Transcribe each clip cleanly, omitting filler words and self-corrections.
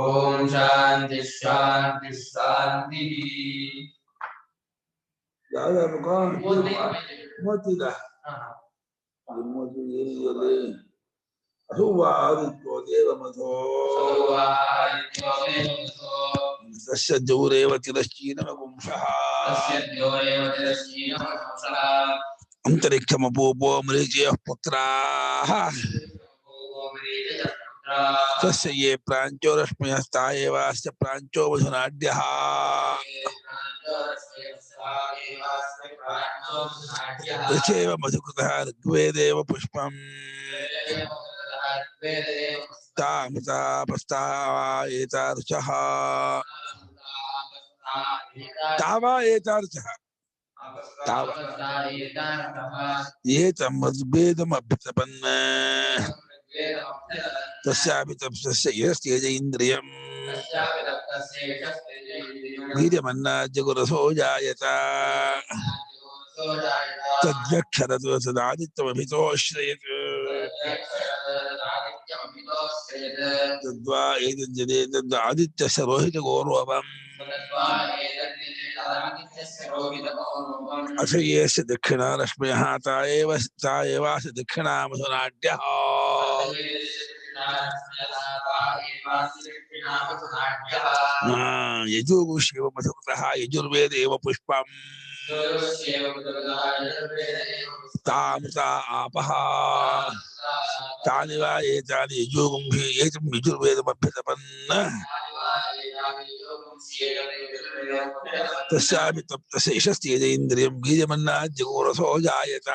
ओम शांति शांति शांति तस्य द्यौरेव तिरश्चीनमपुंसः अंतरिक्षमपूपो मरीचयः पुत्राः तस्य ये प्राञ्चो रश्मयस्ता एवास्य प्राञ्चो वधुनाड्यः तथैव मधुकृतः ऋग्वेदेव पुष्पम् तामृतापस्तावा एतादृशः तावा एतादृशः ये तमद्वेदमभ्युत्पन्न तस्यापि तस्य यस्तेज इन्द्रियम् वीर्यमन्नाद्यगुरसो जायत तद्यक्षरतु सदादित्यमभितोऽश्रयत् तद्वा एतज्जने तद्आदित्यस्य रोहितगौरवम् अथ येस्य दक्षिणा रश्मयः ता एवास्य दक्षिणामधुनाड्यः यजुर्षेव मधुकृतः यजुर्वेदेव पुष्पम् तामृता आपः तानि वा एतानि यजुर्गुंभि एतं यजुर्वेदमभ्युत्पन्न तस्यापि तप्तस्य यशस्तेज इन्द्रियं बीजमन्नाद्यगोरसो जायत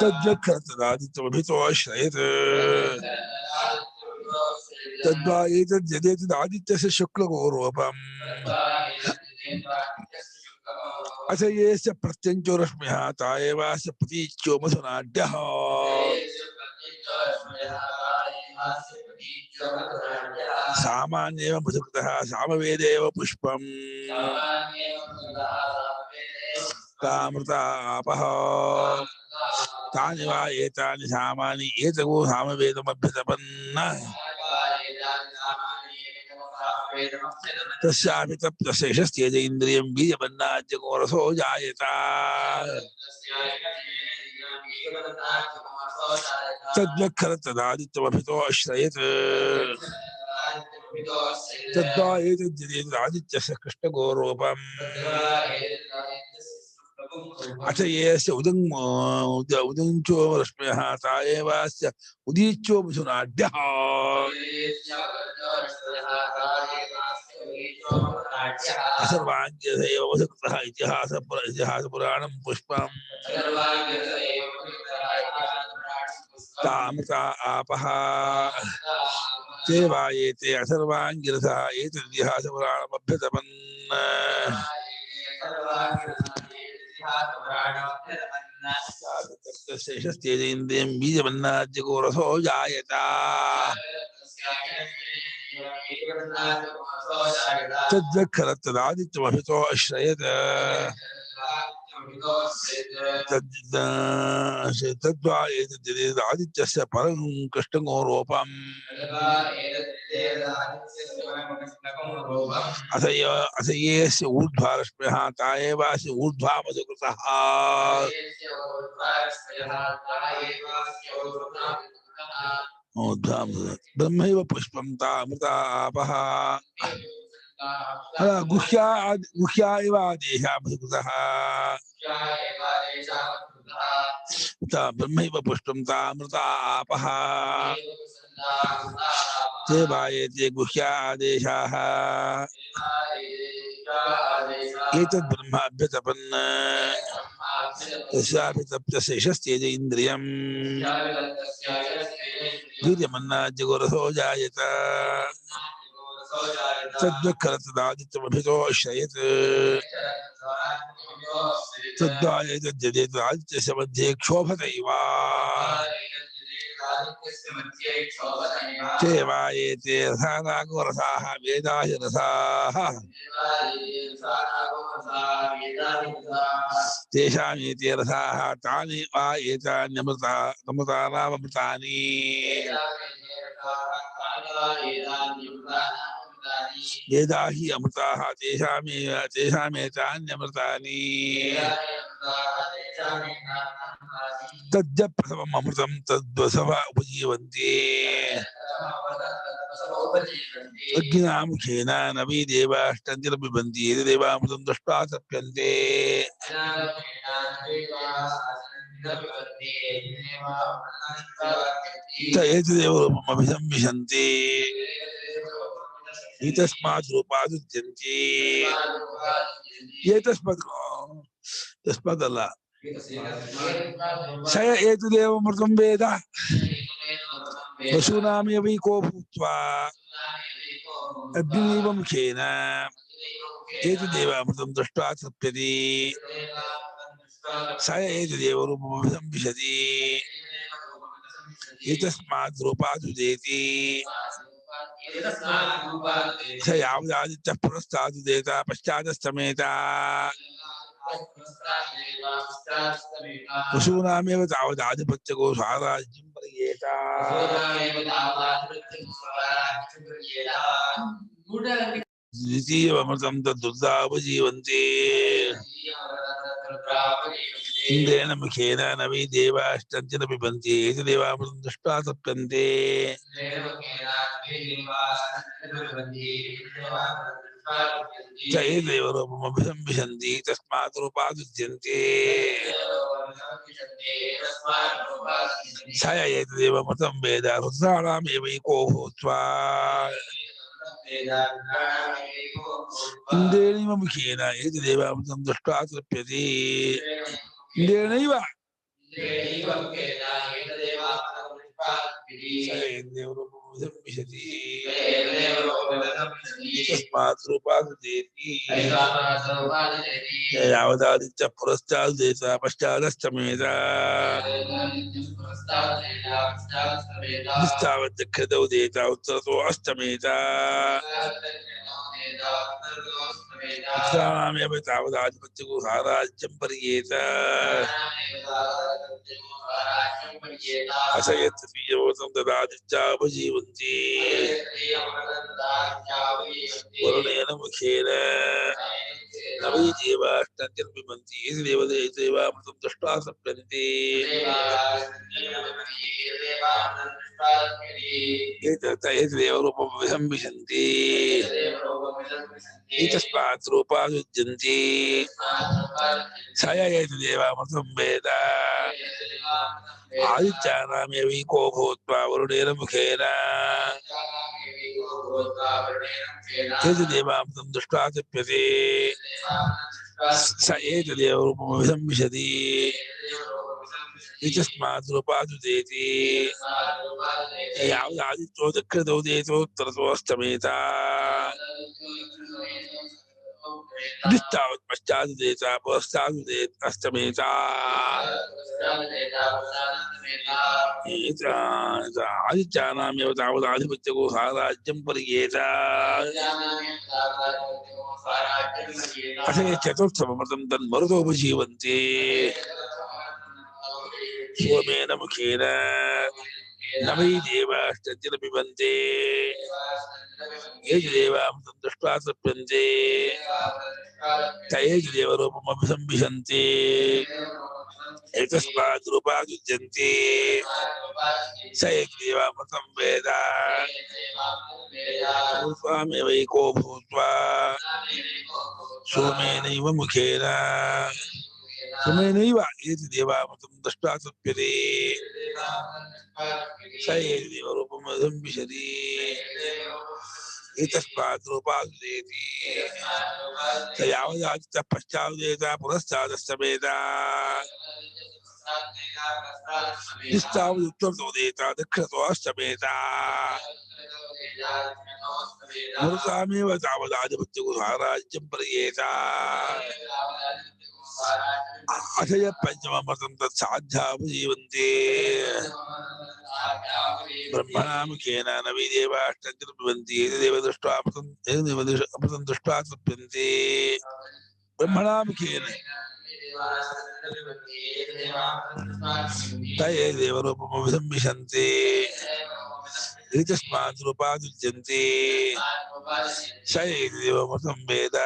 तद्वक्षरतदादित्यमभितोऽश्रयत् तद्वा एतद्यदेतदादित्यस्य शुक्लगौरवम् अथ येस्य प्रत्यञ्चो रश्म्यः ता एवास्य प्रतीच्यो मधुनाड्यः सामान्येव मधुकृतः सामवेदेव पुष्पम् तामृता आपः तानि वा एतानि सामानि एतगो सामवेदमभ्युत्पन्न तस्यापि तप्तस्य यशस्तेज इन्द्रियं बीजमन्नाद्यगोरसो जायत तद्वक्षरतदादित्यमभितोऽश्रयत् तद्वा एतद्यदेतदादित्यस्य कृष्णगौरवम् अथ येस्य उदञ्चो रश्म्यः ता एवास्य उदीच्यो मधुनाड्यः असर्वाङ्ग्यसेव मधुकृतः इतिहासपुराणं पुष्पम् तामृता आपः ते वा एते असर्वाङ्गिरसः एतदितिहासपुराणमभ्युत्पन्न यशस्तेजेन्द्रियं बीजमन्नाद्यगोरसो जायत तद्वक्षरतदादित्यमभितोऽश्रयत् तद्वा एतद्यदेतदादित्यस्य परं कृष्णगौरवम् अथ येस्य ऊर्ध्वा रश्म्यः ता एवास्य ऊर्ध्वा मधुकृतः ब्रह्मैव पुष्पं तामृता आपः गुह्या इव आदेशः मधुकृतः ब्रह्मैव पुष्पं तामृता आपः ते वायेते गुह्या आदेशाः एतद् ब्रह्माभ्युत्पन्न तस्यापि तप्तस्य यशस्तेज इन्द्रियं वीर्यमन्नाद्यगोरसो जायत तद्वक्षरतदादित्यमभितोऽश्रयत् तद्वा एतद्यदेतदादित्यस्य मध्ये क्षोभत इव सेवायेते रसानागोरसाः वेदाहि रसाः तेषामेते रसाः तानि वा एतान्यमृतानामृतानि वेदा हि अमृताः तेषामेतान्यमृतानि तद्यप्रथमम् अमृतं तद्वसव उपजीवन्ति अग्निना मुखेन नवी देवाष्टन्तिरपिबन्ति देवामृतं दृष्ट्वा तप्यन्ते एतदेव रूपमभिसंविशन्ति एतस्मात् रूपादुच्यन्ते तस्मात् अल्ल स एतदेव अमृतं वेद वसूनामेवैको भूत्वा अग्निव मुखेन एतदेव अमृतं दृष्ट्वा तप्यति स एतदेव रूपमभिसंविशति एतस्मात् रूपादुदेति स यावदादित्यः पुरस्तादुदेता पश्चादस्तमेता वसूनामेव तावदाधिपत्यको स्वाराज्यं पर्येत द्वितीयमृतं तद्दुर्दावजीवन्ति इन्द्रेण मुखेन नवी देवाष्टन्तिन पिबन्ति एतदेवामृतं दृष्ट्वा तप्यन्ते च एतदेव रूपमभिसंविशन्ति तस्मात् रूपादुच्यन्ते स एतदेव अमृतं वेद रुद्राणामेवैको भूत्वा इन्द्रेणैव मुखेन एतदेवामृतं दृष्ट्वा तप्यति इन्द्रेणैव विशति तस्मात् रूपादुदेति यावदादित्यः पुरस्तादुदेता पश्चादस्तमेत निस्तावद्दक्षतौ देता उत्तरतो अस्तमेत उत्तराणामेव तावदाधिपत्यको साराज्यं पर्येत असयत्तदीयमृतं ददादित्यापजीवन्ति वरुणेन मुखेन नवी देवाष्टन्तिर्पिबन्ति एतदेवामृतं दृष्ट्वा तप्यन्ते एतदेव रूपमभिसंविशन्ति एतस्मात् रूपादुच्यन्ते स एतदेवामृतं वेद आदित्यानामेवैको भूत्वा वरुणेन मुखेन एतदेवामृतं दृष्ट्वा तप्यते स एतदेव रूपमभिसंविशति एतस्मात् रूपादुदेति यावदादित्यो दक्षिणतो देतोत्तरतो अस्तमेत निस्तावत् पश्चादुदेता पुरस्तादुदेत अस्तमेत आदित्यानामेव तावदाधिपत्यको साराज्यं पर्येत अथ चतुर्थमृतं तन्मरुतोपजीवन्ति सोमेन मुखेन नवी देवाष्टन्तिन पिबन्ति एतदेवामृतं दृष्ट्वा तप्यन्ते स एतदेव रूपमभिसंविशन्ति एतस्मात् रूपादुच्यन्ते स एतदेवामृतं वेद रूपामेवैको भूत्वा सोमेनैव मुखेन सोमेनैव एतदेवामृतं दृष्ट्वा तप्यते स एतदेव रूपमभिसंविशति एतस्मात् रूपादुदेति स यावदादित्यः पश्चादुदेता पुरस्तादस्तमेत निस्तावदुत्तरतो देता दक्षिणतो अस्तमेत मरुतामेव तावदाधिपत्यको साराज्यं पर्येत ಅಥಯ ಪಂಚಮಮೃತಂ ತತ್ ಸಾಧ್ಯಾಪಜೀವಂತೆ ಬ್ರಹ್ಮಣಾ ಮುಖೇನ ನವೀ ದೇವಾಷ್ಟಂತಿ ದೇವ ದೃಷ್ಟ್ವಾ ಅಮೃತಂ ದೃಷ್ಟ್ವಾ ತೃಪ್ಯಂತೆ ಬ್ರಹ್ಮಣಾ ಮುಖೇನ ತಯೇ ದೇವರೂಪಮಭಿಸಂವಿಶಂತೆ ಏತಸ್ಮಾತ್ ರೂಪಾದುಜ್ಯಂತೆ ಸ ಏತಿ ದೇವಮೃತಂ ವೇದ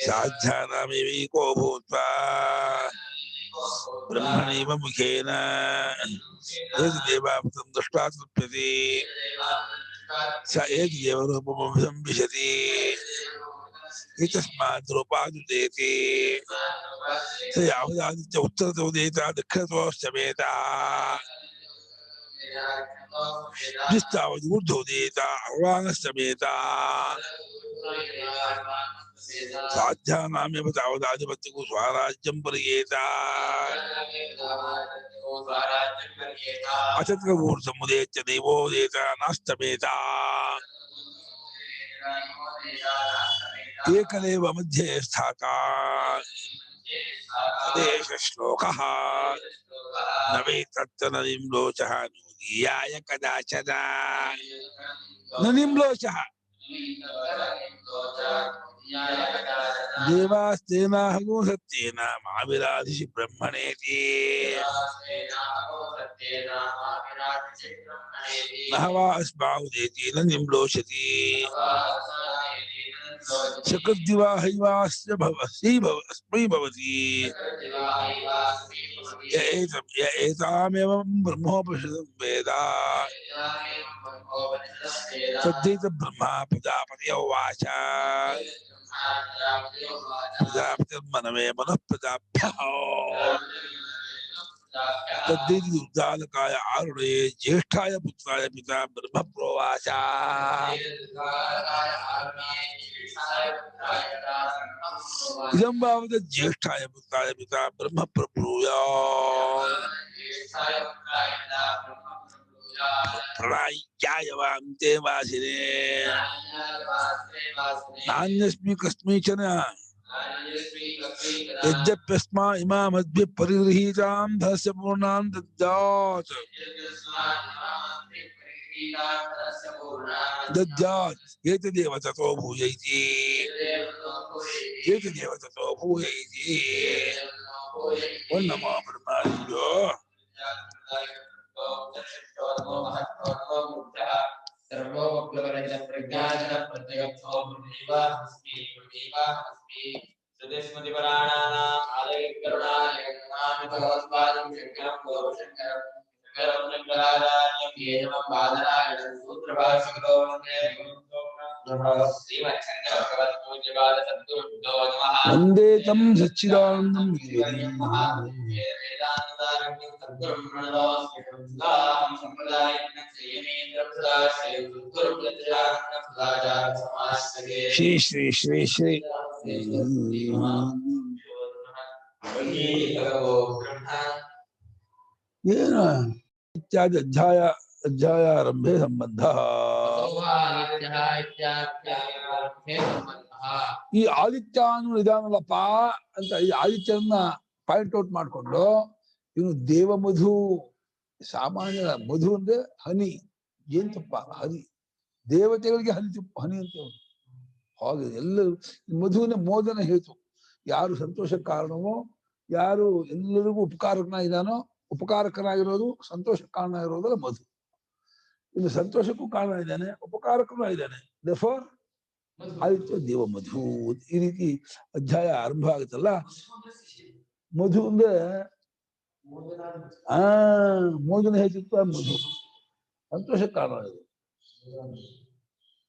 ಸಾಧ್ಯಾನಾಮೇವೈಕೋ ಭೂತ್ವಾ ಬ್ರಹ್ಮಣೈವ ಮುಖೇನ ಏತಿ ದೇವಾಮೃತಂ ದೃಷ್ಟ್ವಾ ತೃಪ್ಯತೆ ಸ ಏತಿ ದೇವರೂಪಮಭಿಸಂವಿಶತಿ ಏತಸ್ಮಾತ್ ರೂಪಾದುದೇತಿ ಸ ಯಾವುದಾದಿತ್ಯ ಉತ್ತರತೋದೇತ ದಕ್ಷಿಣತೋಶ್ಚಮೇತ ಜಿಸ್ತಾವದ್ ಊರ್ಧ್ವೋದೇತ ಅವಾನಶ್ಚಮೇತ ಸಾಧ್ಯಾನಾಮೇವ ತಾವದಾಧಿಪತ್ಯಕ್ಕೂ ಸ್ವರಾಜ್ಯಂ ಪರಿಯೇತ ಅಚತ್ರವೂರ್ಧಮುದೇತ್ಯ ದೈವೋದೇತ ನಾಸ್ತಮೇತ ಏಕದೇವ ಮಧ್ಯೆ ಸ್ಥಾತ ತದೇಶ ಶ್ಲೋಕಃ ನ ವೇತ್ತತ್ತ ನ ನಿಮ್ಲೋಚಃ ನೂದೀಯಾಯ ಕದಾಚನ ನ ನಿಮ್ಲೋಚಃ ದೇವಾಸ್ತೇನಾಹಗೋ ಸತ್ಯೇನ ಮಾವಿರಾಧಿಷಿ ಬ್ರಹ್ಮಣೇತಿ ನಹವಾ ಅಸ್ಮಾವುದೇತಿ ನ ನಿಮ್ಲೋಚತಿ ಸಕೃದ್ದಿವಾ ಹೈವಾಸ್ಯ ಅಸ್ಮೈ ಭವತಿ ಯ ಏತಾಮೇವಂ ಬ್ರಹ್ಮೋಪನಿಷದಂ ವೇದ ತದ್ಧೈತ ಬ್ರಹ್ಮ ಪ್ರಜಾಪತಿಯ ಉವಾಚ ಪ್ರಜಾಪತಿರ್ಮನವೇ ಮನಃ ಪ್ರಜಾಭ್ಯಃ ತದ್ಧೈತಿ ಉದ್ದಾಲಕಾಯ ಆರುಣಯೇ ಜ್ಯೇಷ್ಠಾಯ ಪುತ್ರಾಯ ಪಿತಾ ಬ್ರಹ್ಮ ಪ್ರೋವಾಚ ಇದಂ ಭಾವದ ಜ್ಯೇಷ್ಠಾಯ ಪುತ್ರಾಯ ಪಿತಾ ಬ್ರಹ್ಮ ಪ್ರಬ್ರೂಯ ಪ್ರಣಾಯ್ಯಾಯವಾಂತೆ ವಾಸಿನೇ ನಾನ್ಯಸ್ಮಿ ಕಸ್ಮೈಚನ ಯದ್ಯಪ್ಯಸ್ಮಾ ಇಮಾಮದ್ಭ್ಯ ಪರಿಗೃಹೀತಾಂ ಧನಸ್ಯ ಪೂರ್ಣಾಂ ದದ್ಯಾತ್ ದದ್ಯಾತ್ ಏತದೇವ ತತೋ ಭೂಯೈತಿ ಏತದೇವ ತತೋ ಭೂಯೈತಿ ಓಂ ನಮೋ ಬ್ರಹ್ಮಾದಿಭ್ಯೋ ವಂದೇ ತಂ ಸಚ್ಚಿದಾನಂದಂ ಶ್ರೀ ಶ್ರೀ ಶ್ರೀ ಶ್ರೀ ಏನು ಇತ್ಯಾದಿ ಅಧ್ಯಾಯಾರಂಭೆ ಸಂಬಂಧ ಈ ಆದಿತ್ಯ ಅನ್ನೋ ಇದಾನಲ್ಲಪ್ಪ ಅಂತ ಈ ಆದಿತ್ಯನ ಪಾಯಿಂಟ್ ಔಟ್ ಮಾಡ್ಕೊಂಡು ಇವನು ದೇವಮಧು ಸಾಮಾನ್ಯ ಮಧು ಅಂದ್ರೆ ಹನಿ ಜೇನುತುಪ್ಪ ಹನಿ ದೇವತೆಗಳಿಗೆ ಹನಿ ಅಂತ ಹಾಗೆ ಎಲ್ಲರೂ ಮಧುವಿನ ಮೋದನ ಹೇತು ಯಾರು ಸಂತೋಷಕ್ಕೆ ಕಾರಣವೋ ಯಾರು ಎಲ್ಲರಿಗೂ ಉಪಕಾರಕನಾಗಿರೋದು ಸಂತೋಷಕ್ಕೆ ಕಾರಣ ಇರೋದಲ್ಲ ಮಧು. ಇನ್ನು ಸಂತೋಷಕ್ಕೂ ಕಾರಣ ಇದ್ದಾನೆ, ಉಪಕಾರಕನೂ ಇದ್ದಾನೆ. ದೇಫೋರ್ ಆದಿತ್ಯ ದೇವ ಮಧು. ಈ ರೀತಿ ಅಧ್ಯಾಯ ಆರಂಭ ಆಗುತ್ತಲ್ಲ. ಮಧು ಅಂದ್ರೆ ಮೋದನ ಹೇತುತ್ವ ಮಧು, ಸಂತೋಷಕ್ಕೆ ಕಾರಣ ಇದು.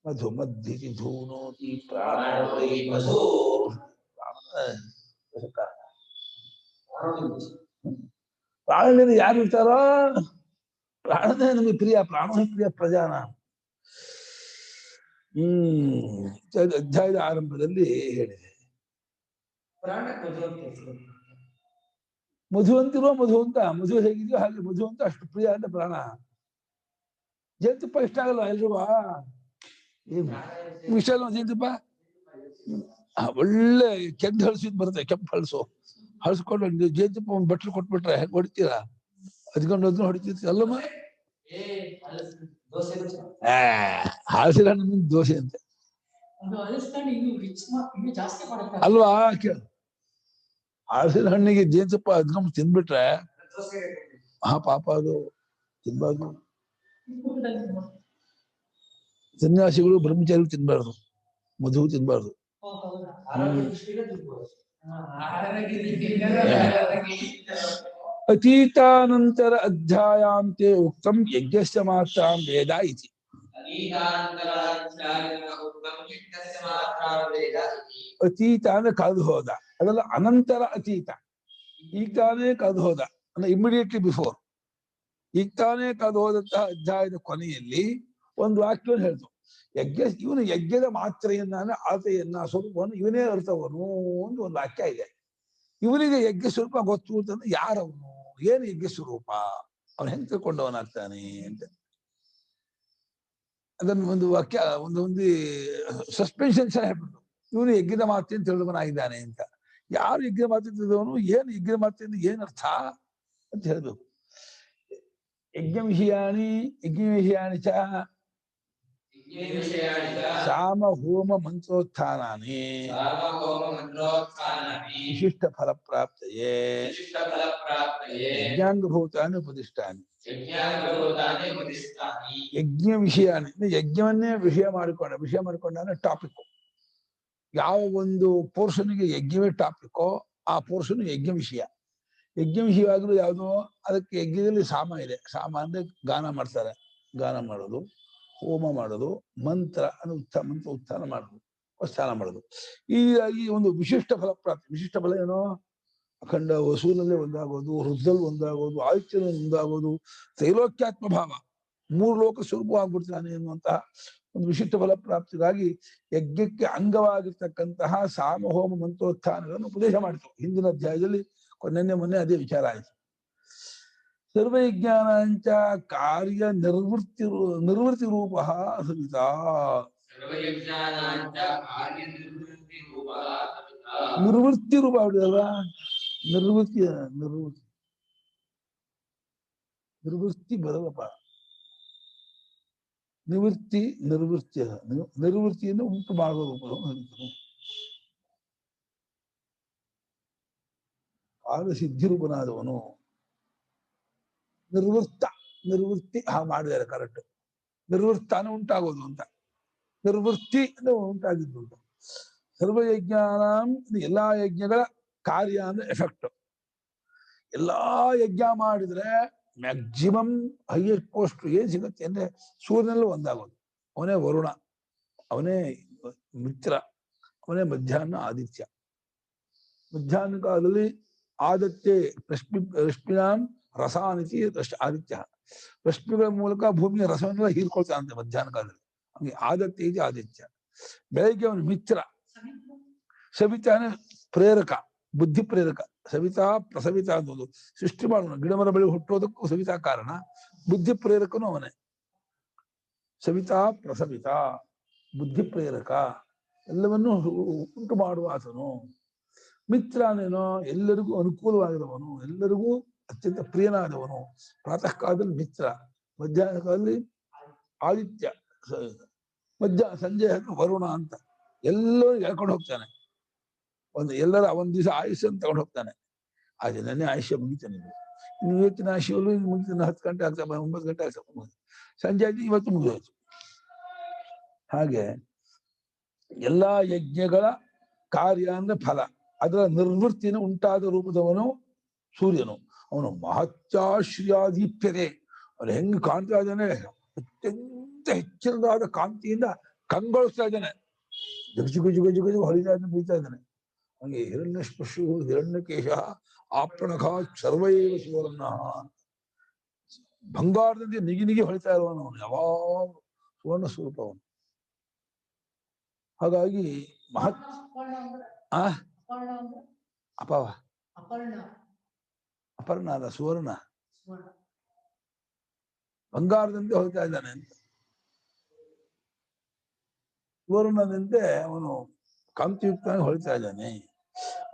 ಮಧು ಮಧ್ಯತಿ ಧೂನೋತಿ ಪ್ರಾಣೋತಿ ಮಧು. ಪ್ರಾಣದಲ್ಲಿ ಯಾರು ಇರ್ತಾರೋ ಪ್ರಾಣನೇ ನಮಗೆ ಪ್ರಿಯ, ಪ್ರಾಣ ಪ್ರಿಯ ಪ್ರಜಾನ. ಅಧ್ಯಾಯದ ಆರಂಭದಲ್ಲಿ ಹೇಳಿದೆ. ಮಧು ಅಂತಿರೋ ಮಧು ಅಂತ, ಮಧು ಹೇಗಿದೆಯೋ ಹಾಗೆ ಮಧು ಅಂತ ಅಷ್ಟು ಪ್ರಿಯ ಅಂತ ಪ್ರಾಣ. ಜೇನುತುಪ್ಪ ಇಷ್ಟ ಆಗಲ್ಲ ಎಲ್ರಿಗೂ. ಏನು ಇಷ್ಟ ಅಲ್ಲ ಜೇನುತುಪ್ಪ? ಒಳ್ಳೆ ಕೆಂಪು ಹಳಸಿದ್ ಬರುತ್ತೆ, ಕೆಂಪು ಹಳಸು ಹಳಸ್ಕೊಂಡು ಜೇನುತುಪ್ಪ ಒಂದು ಬಟ್ಲು ಕೊಟ್ಬಿಟ್ರೆ ಹೆಂಗ್ ಹೊಡಿತೀರಾ? ಅದ್ಕೊಂಡು ಹೋದ್ರು ಹೊಡಿತೀರ್ತಿ ಅಲ್ಲಮ್ಮ. ಹಳಸಿದ ಹಣ್ಣಿನ ದೋಸೆ ಅಂತೆ ಅಲ್ವಾ? ಹಳಸಿದ ಹಣ್ಣಿಗೆ ಜೇನುತುಪ್ಪ ಅದ್ಕೊಂಡು ತಿಂದ್ಬಿಟ್ರೆ ಪಾಪ ಅದು ತಿನ್ಬಾರ್ದು. ಸನ್ಯಾಸಿಗಳು ಬ್ರಹ್ಮಚಾರಿಗಳು ತಿನ್ಬಾರ್ದು, ಮಧು ತಿನ್ಬಾರ್ದು. ಅತೀತಾನಂತರ ಅಧ್ಯಾಯಾಂತೆ ಉಕ್ತಂ ಯಜ್ಞಸ್ಯ ಮಾತ್ರ ವೇದ ಇತಿ. ಅತೀತ ಅಂದ್ರೆ ಕಳೆದು ಹೋದ, ಅದಲ್ಲ ಅನಂತರ ಅತೀತ. ಈಗ ತಾನೇ ಕಳೆದು ಹೋದ ಅಂದ್ರೆ ಇಮಿಡಿಯೇಟ್ಲಿ ಬಿಫೋರ್. ಈಗ ತಾನೇ ಕಳೆದು ಹೋದಂತಹ ಅಧ್ಯಾಯದ ಕೊನೆಯಲ್ಲಿ ಒಂದು ವಾಕ್ಯವನ್ನು ಹೇಳ್ತು, ಇವನು ಯಜ್ಞದ ಮಾತ್ರೆಯನ್ನ ಆತೆಯನ್ನ ಸ್ವರೂಪವನ್ನು ಇವನೇ ಅರ್ಥವನು ಅಂತ ಒಂದು ವಾಕ್ಯ ಇದೆ. ಇವನಿಗೆ ಯಜ್ಞ ಸ್ವರೂಪ ಗೊತ್ತು ಅಂತಂದ್ರೆ ಯಾರವನು, ಏನು ಯಜ್ಞ ಸ್ವರೂಪ, ಅವನು ಹೆಂಗ್ ತಿಳ್ಕೊಂಡವನಾಗ್ತಾನೆ ಅಂತ ಅದನ್ನು ಒಂದು ವಾಕ್ಯ ಒಂದು ಸಸ್ಪೆನ್ಷನ್ ಸಹ ಹೇಳ್ಬಿಟ್ಟು ಇವನು ಯಜ್ಞದ ಮಾತೆ ಅಂತ ತಿಳಿದವನಾಗಿದ್ದಾನೆ ಅಂತ. ಯಾರು ಯಜ್ಞದ ಮಾತೆ ತಿಳಿದವನು, ಏನು ಯಜ್ಞದ ಮಾತೆ ಏನ್ ಅರ್ಥ ಅಂತ ಹೇಳ್ಬೇಕು. ಯಜ್ಞ ವಿಷಯಾಣಿ ಚ ಸಾಮ ಹೋಮ ಮಂತ್ರೋತ್ಥಾನಾನಿ ವಿಶಿಷ್ಟ ಫಲ ಪ್ರಾಪ್ತಯೇ ಯಜ್ಞಾಂಗಭೂತಾನಿ ಉಪದಿಷ್ಟಾನಿ. ಯಜ್ಞ ವಿಷಯಾಣಿ ಯಜ್ಞವನ್ನೇ ವಿಷಯ ಮಾಡಿಕೊಂಡ ಟಾಪಿಕ್. ಯಾವ ಒಂದು ಪೋರ್ಷನ್ಗೆ ಯಜ್ಞವೇ ಟಾಪಿಕ್ಕೋ ಆ ಪೋರ್ಷನ್ ಯಜ್ಞ ವಿಷಯ. ಯಜ್ಞ ವಿಷಯವಾಗಲು ಯಾವುದೋ ಅದಕ್ಕೆ ಯಜ್ಞದಲ್ಲಿ ಸಾಮ ಇದೆ. ಸಾಮ ಅಂದ್ರೆ ಗಾನ ಮಾಡ್ತಾರೆ, ಗಾನ ಮಾಡೋದು, ಹೋಮ ಮಾಡೋದು, ಮಂತ್ರ ಮಂತ್ರ ಉತ್ಥಾನ ಮಾಡೋದು, ಸ್ಥಾನ ಮಾಡೋದು. ಈ ಒಂದು ವಿಶಿಷ್ಟ ಫಲ ಪ್ರಾಪ್ತಿ. ವಿಶಿಷ್ಟ ಫಲ ಏನೋ ಅಖಂಡ ವಸೂಲಲ್ಲೇ ಒಂದಾಗೋದು, ಹೃದಯಲ್ಲಿ ಒಂದಾಗೋದು, ಆಯುಷ್ಯದಲ್ಲಿ ಒಂದಾಗೋದು, ತ್ರೈಲೋಕ್ಯಾತ್ಮ ಭಾವ, 3 ಲೋಕ ಸ್ವರೂಪವಾಗ್ಬಿಡ್ತಾನೆ ಎನ್ನುವಂತಹ ಒಂದು ವಿಶಿಷ್ಟ ಫಲ ಪ್ರಾಪ್ತಿಗಾಗಿ ಯಜ್ಞಕ್ಕೆ ಅಂಗವಾಗಿರ್ತಕ್ಕಂತಹ ಸಾಮ ಹೋಮ ಮಂತ್ರೋತ್ಥಾನಗಳನ್ನು ಉಪದೇಶ ಮಾಡಿತು. ಹಿಂದಿನ ಅಧ್ಯಾಯದಲ್ಲಿ ಮೊನ್ನೆ ಅದೇ ವಿಚಾರ ಆಯಿತು. ಸರ್ವಯಜ್ಞಾನಾಂಚ ಕಾರ್ಯ ನಿರ್ವೃತ್ತಿ ರೂಪ ಸವಿತಾ. ನಿರ್ವೃತ್ತಿ ರೂಪ ಅಲ್ವಾ? ನಿರ್ವೃತ್ತಿ ಬರಲ್ಲಪ್ಪ. ನಿರ್ವೃತ್ತಿಯನ್ನು ಉಂಟು ಮಾಡುವ ರೂಪವನ್ನು ಕಾರ್ಯಸಿದ್ಧಿ ರೂಪನಾದವನು ನಿರ್ವೃತ್ತಿ ಮಾಡಿದ್ದಾರೆ ಕರೆಕ್ಟ್. ನಿರ್ವೃತ್ತಾನ ಉಂಟಾಗೋದು ಅಂತ, ನಿರ್ವೃತ್ತಿ ಅಂದ್ರೆ ಉಂಟಾಗಿದ್ದು ಅಂತ. ಸರ್ವಯಜ್ಞಾನ ಎಲ್ಲಾ ಯಜ್ಞಗಳ ಕಾರ್ಯ ಅಂದ್ರೆ ಎಫೆಕ್ಟ್. ಎಲ್ಲಾ ಯಜ್ಞ ಮಾಡಿದ್ರೆ ಮ್ಯಾಕ್ಸಿಮಮ್ ಹೈಯೆಸ್ಟ್ ಪೋಸ್ಟ್ ಏನ್ ಸಿಗುತ್ತೆ ಅಂದ್ರೆ ಸೂರ್ಯನಲ್ಲೂ ಒಂದಾಗೋದು. ಅವನೇ ವರುಣ, ಅವನೇ ಮಿತ್ರ, ಅವನೇ ಮಧ್ಯಾಹ್ನ ಆದಿತ್ಯ. ಮಧ್ಯಾಹ್ನ ಕಾಲದಲ್ಲಿ ಆದಿತ್ಯ ರಶ್ಮಿನಾಂ ರಸಾನಿತಿ ಆದಿತ್ಯ. ರಶ್ಮಿಗಳ ಮೂಲಕ ಭೂಮಿಯ ರಸವನ್ನೆಲ್ಲ ಹೀರ್ಕೊಳ್ತಾನಂತೆ ಮಧ್ಯಾಹ್ನ ಕಾಲದಲ್ಲಿ. ಹಂಗೆ ಆದಿತ್ಯ ಇದೆ ಆದಿತ್ಯ. ಬೆಳಗ್ಗೆ ಅವನು ಮಿತ್ರ. ಸವಿತಾನೆ ಪ್ರೇರಕ, ಬುದ್ಧಿ ಪ್ರೇರಕ. ಸವಿತಾ ಪ್ರಸವಿತ ಅನ್ನೋದು ಸೃಷ್ಟಿ ಮಾಡೋಣ, ಗಿಡಮರ ಬೆಳೆ ಹುಟ್ಟೋದಕ್ಕೂ ಸವಿತಾ ಕಾರಣ. ಬುದ್ಧಿ ಪ್ರೇರಕನು ಅವನೇ. ಸವಿತಾ ಪ್ರಸವಿತ, ಬುದ್ಧಿ ಪ್ರೇರಕ, ಎಲ್ಲವನ್ನೂ ಉಂಟು ಮಾಡುವ ಆತನು. ಮಿತ್ರ ನೇನೋ ಎಲ್ಲರಿಗೂ ಅನುಕೂಲವಾಗಿರುವವನು, ಎಲ್ಲರಿಗೂ ಅತ್ಯಂತ ಪ್ರಿಯನಾದವನು. ಪ್ರಾತಃ ಕಾಲದಲ್ಲಿ ಮಿತ್ರ, ಮಧ್ಯಾಹ್ನ ಕಾಲದಲ್ಲಿ ಆದಿತ್ಯ, ಸಂಜೆ ವರುಣ ಅಂತ ಎಲ್ಲರೂ ಹೇಳ್ಕೊಂಡು ಹೋಗ್ತಾನೆ. ಎಲ್ಲರ ಒಂದ್ ದಿವಸ ಆಯುಷ್ಯನ್ನು ತಗೊಂಡು ಹೋಗ್ತಾನೆ. ಹಾಗೆ ನೆನ್ನೆ ಆಯುಷ್ಯ ಮುಗಿತಾನೆ. ಇನ್ನು ಇವತ್ತಿನ ಆಯುಷ್ಯಲ್ಲೂ ಮುಗಿತಾನೆ. 10 ಗಂಟೆ ಆಗ್ತಾ 9 ಗಂಟೆ ಆಗ್ತಾ ಸಂಜೆ ಆಯ್ತು, ಇವತ್ತು ಮುಗಿದೋಯ್ತು. ಹಾಗೆ ಎಲ್ಲಾ ಯಜ್ಞಗಳ ಕಾರ್ಯ ಅಂದ್ರೆ ಫಲ, ಅದರ ನಿರ್ವೃತ್ತಿನ ಉಂಟಾದ ರೂಪದವನು ಸೂರ್ಯನು. ಅವನು ಮಹತ್ಯಾಶ್ರಿಯಾದೀಪ್ಯತೆ. ಅವನು ಹೆಂಗ್ ಕಾಣ್ತಾ ಇದ್ದಾನೆ, ಅತ್ಯಂತ ಹೆಚ್ಚಿನದಾದ ಕಾಂತಿಯಿಂದ ಕಂಗೊಳಿಸ್ತಾ ಇದ್ದಾನೆ. ಜುಗು ಹೊಳಿತಾ ಇದ್ದಾನೆ, ಬೀಳ್ತಾ ಇದ್ದಾನೆ. ಹಂಗೆ ಹಿರಣ್ಯ ಸ್ಪರ್ಶು ಹಿರಣ್ಯಕೇಶ ಆಪ್ರಣಖ ಸರ್ವೈವ ಸುವರ್ಣ. ಬಂಗಾರದಂತೆ ನಿಗಿ ಹೊಳಿತಾ ಇರುವವನು ಅವನು, ಯಾವಾಗ ಸುವರ್ಣ ಸ್ವರೂಪ ಅವನು. ಹಾಗಾಗಿ ಅಪರ್ಣ ಅಲ್ಲ, ಸುವರ್ಣ. ಬಂಗಾರದಂತೆ ಹೊಳಿತಾ ಇದ್ದಾನೆ ಅಂತ. ಸುವರ್ಣದಂತೆ ಅವನು ಕಾಂತಿಯುಕ್ತ ಹೊಳಿತಾ ಇದ್ದಾನೆ.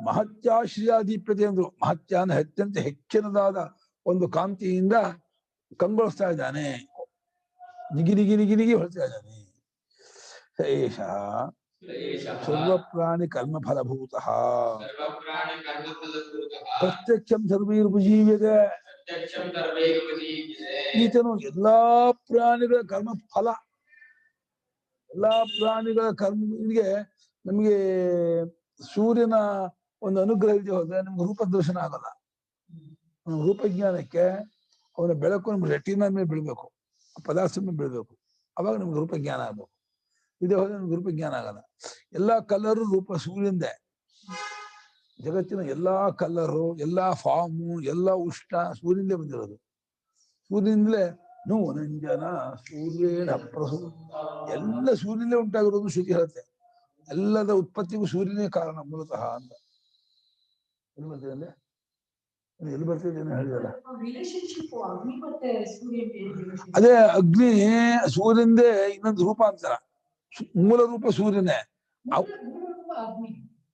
ಮಹತ್ಯಾಶ್ರಯಾದೀಪ್ಯತೆ ಅಂದ್ರು. ಮಹತ್ಯಾನ ಅತ್ಯಂತ ಹೆಚ್ಚಿನದಾದ ಒಂದು ಕಾಂತಿಯಿಂದ ಕಂಗೊಳಿಸ್ತಾ ಇದ್ದಾನೆ. ನಿಗಿ ಹೊಳಿತಾ ಇದ್ದಾನೆ. ಏಷ ಸರ್ವ ಪ್ರಾಣಿ ಕರ್ಮ ಫಲಭೂತ ಪ್ರತ್ಯಕ್ಷಂ ಸರ್ವೈರ್ಭುಜೀವ್ಯತೆ. ಈತನು ಎಲ್ಲಾ ಪ್ರಾಣಿಗಳ ಕರ್ಮ ಫಲ. ಎಲ್ಲಾ ಪ್ರಾಣಿಗಳ ಕರ್ಮಗಳಿಗೆ ನಮಗೆ ಸೂರ್ಯನ ಒಂದು ಅನುಗ್ರಹ ಇದೆ ಹೋದ್ರೆ ನಮ್ಗೆ ರೂಪದರ್ಶನ ಆಗಲ್ಲ. ರೂಪಜ್ಞಾನಕ್ಕೆ ಅವನ ಬೆಳಕು ನಮ್ಗೆ ರೆಟಿನ ಮೇಲೆ ಬೀಳ್ಬೇಕು, ಪದಾರ್ಥ ಮೇಲೆ ಬೀಳ್ಬೇಕು, ಅವಾಗ ನಮ್ಗೆ ರೂಪಜ್ಞಾನ ಆಗ್ಬೇಕು. ಇದೇ ಹೋದ್ರೆ ನಮ್ಗೆ ರೂಪಜ್ಞಾನ ಆಗಲ್ಲ. ಎಲ್ಲಾ ಕಲರು ರೂಪ ಸೂರ್ಯಂದೇ. ಜಗತ್ತಿನ ಎಲ್ಲಾ ಕಲರು, ಎಲ್ಲಾ ಫಾರ್ಮು, ಎಲ್ಲಾ ಉಷ್ಣ ಸೂರ್ಯನಿಂದಲೇ ಬಂದಿರೋದು. ಸೂರ್ಯನಿಂದಲೇ ನಂಜನ ಸೂರ್ಯನ ಪ್ರಸು ಎಲ್ಲ ಸೂರ್ಯನಲ್ಲೇ ಉಂಟಾಗಿರೋದು ಶ್ರುತಿ ಹೇಳುತ್ತೆ. ಎಲ್ಲದ ಉತ್ಪತ್ತಿಗೂ ಸೂರ್ಯನೇ ಕಾರಣ ಮೂಲತಃ ಅಂತ. ಎಲ್ಲಿ ಬರ್ತಿದೆ ಎಲ್ಲಿ ಬರ್ತಿದೆ ಏನು ಹೇಳಿದಲ್ಲ. ಅದೇ ಅಗ್ನಿ ಸೂರ್ಯಂದೇ ಇನ್ನೊಂದು ರೂಪಾಂತರ. ಮೂಲ ರೂಪ ಸೂರ್ಯನೇ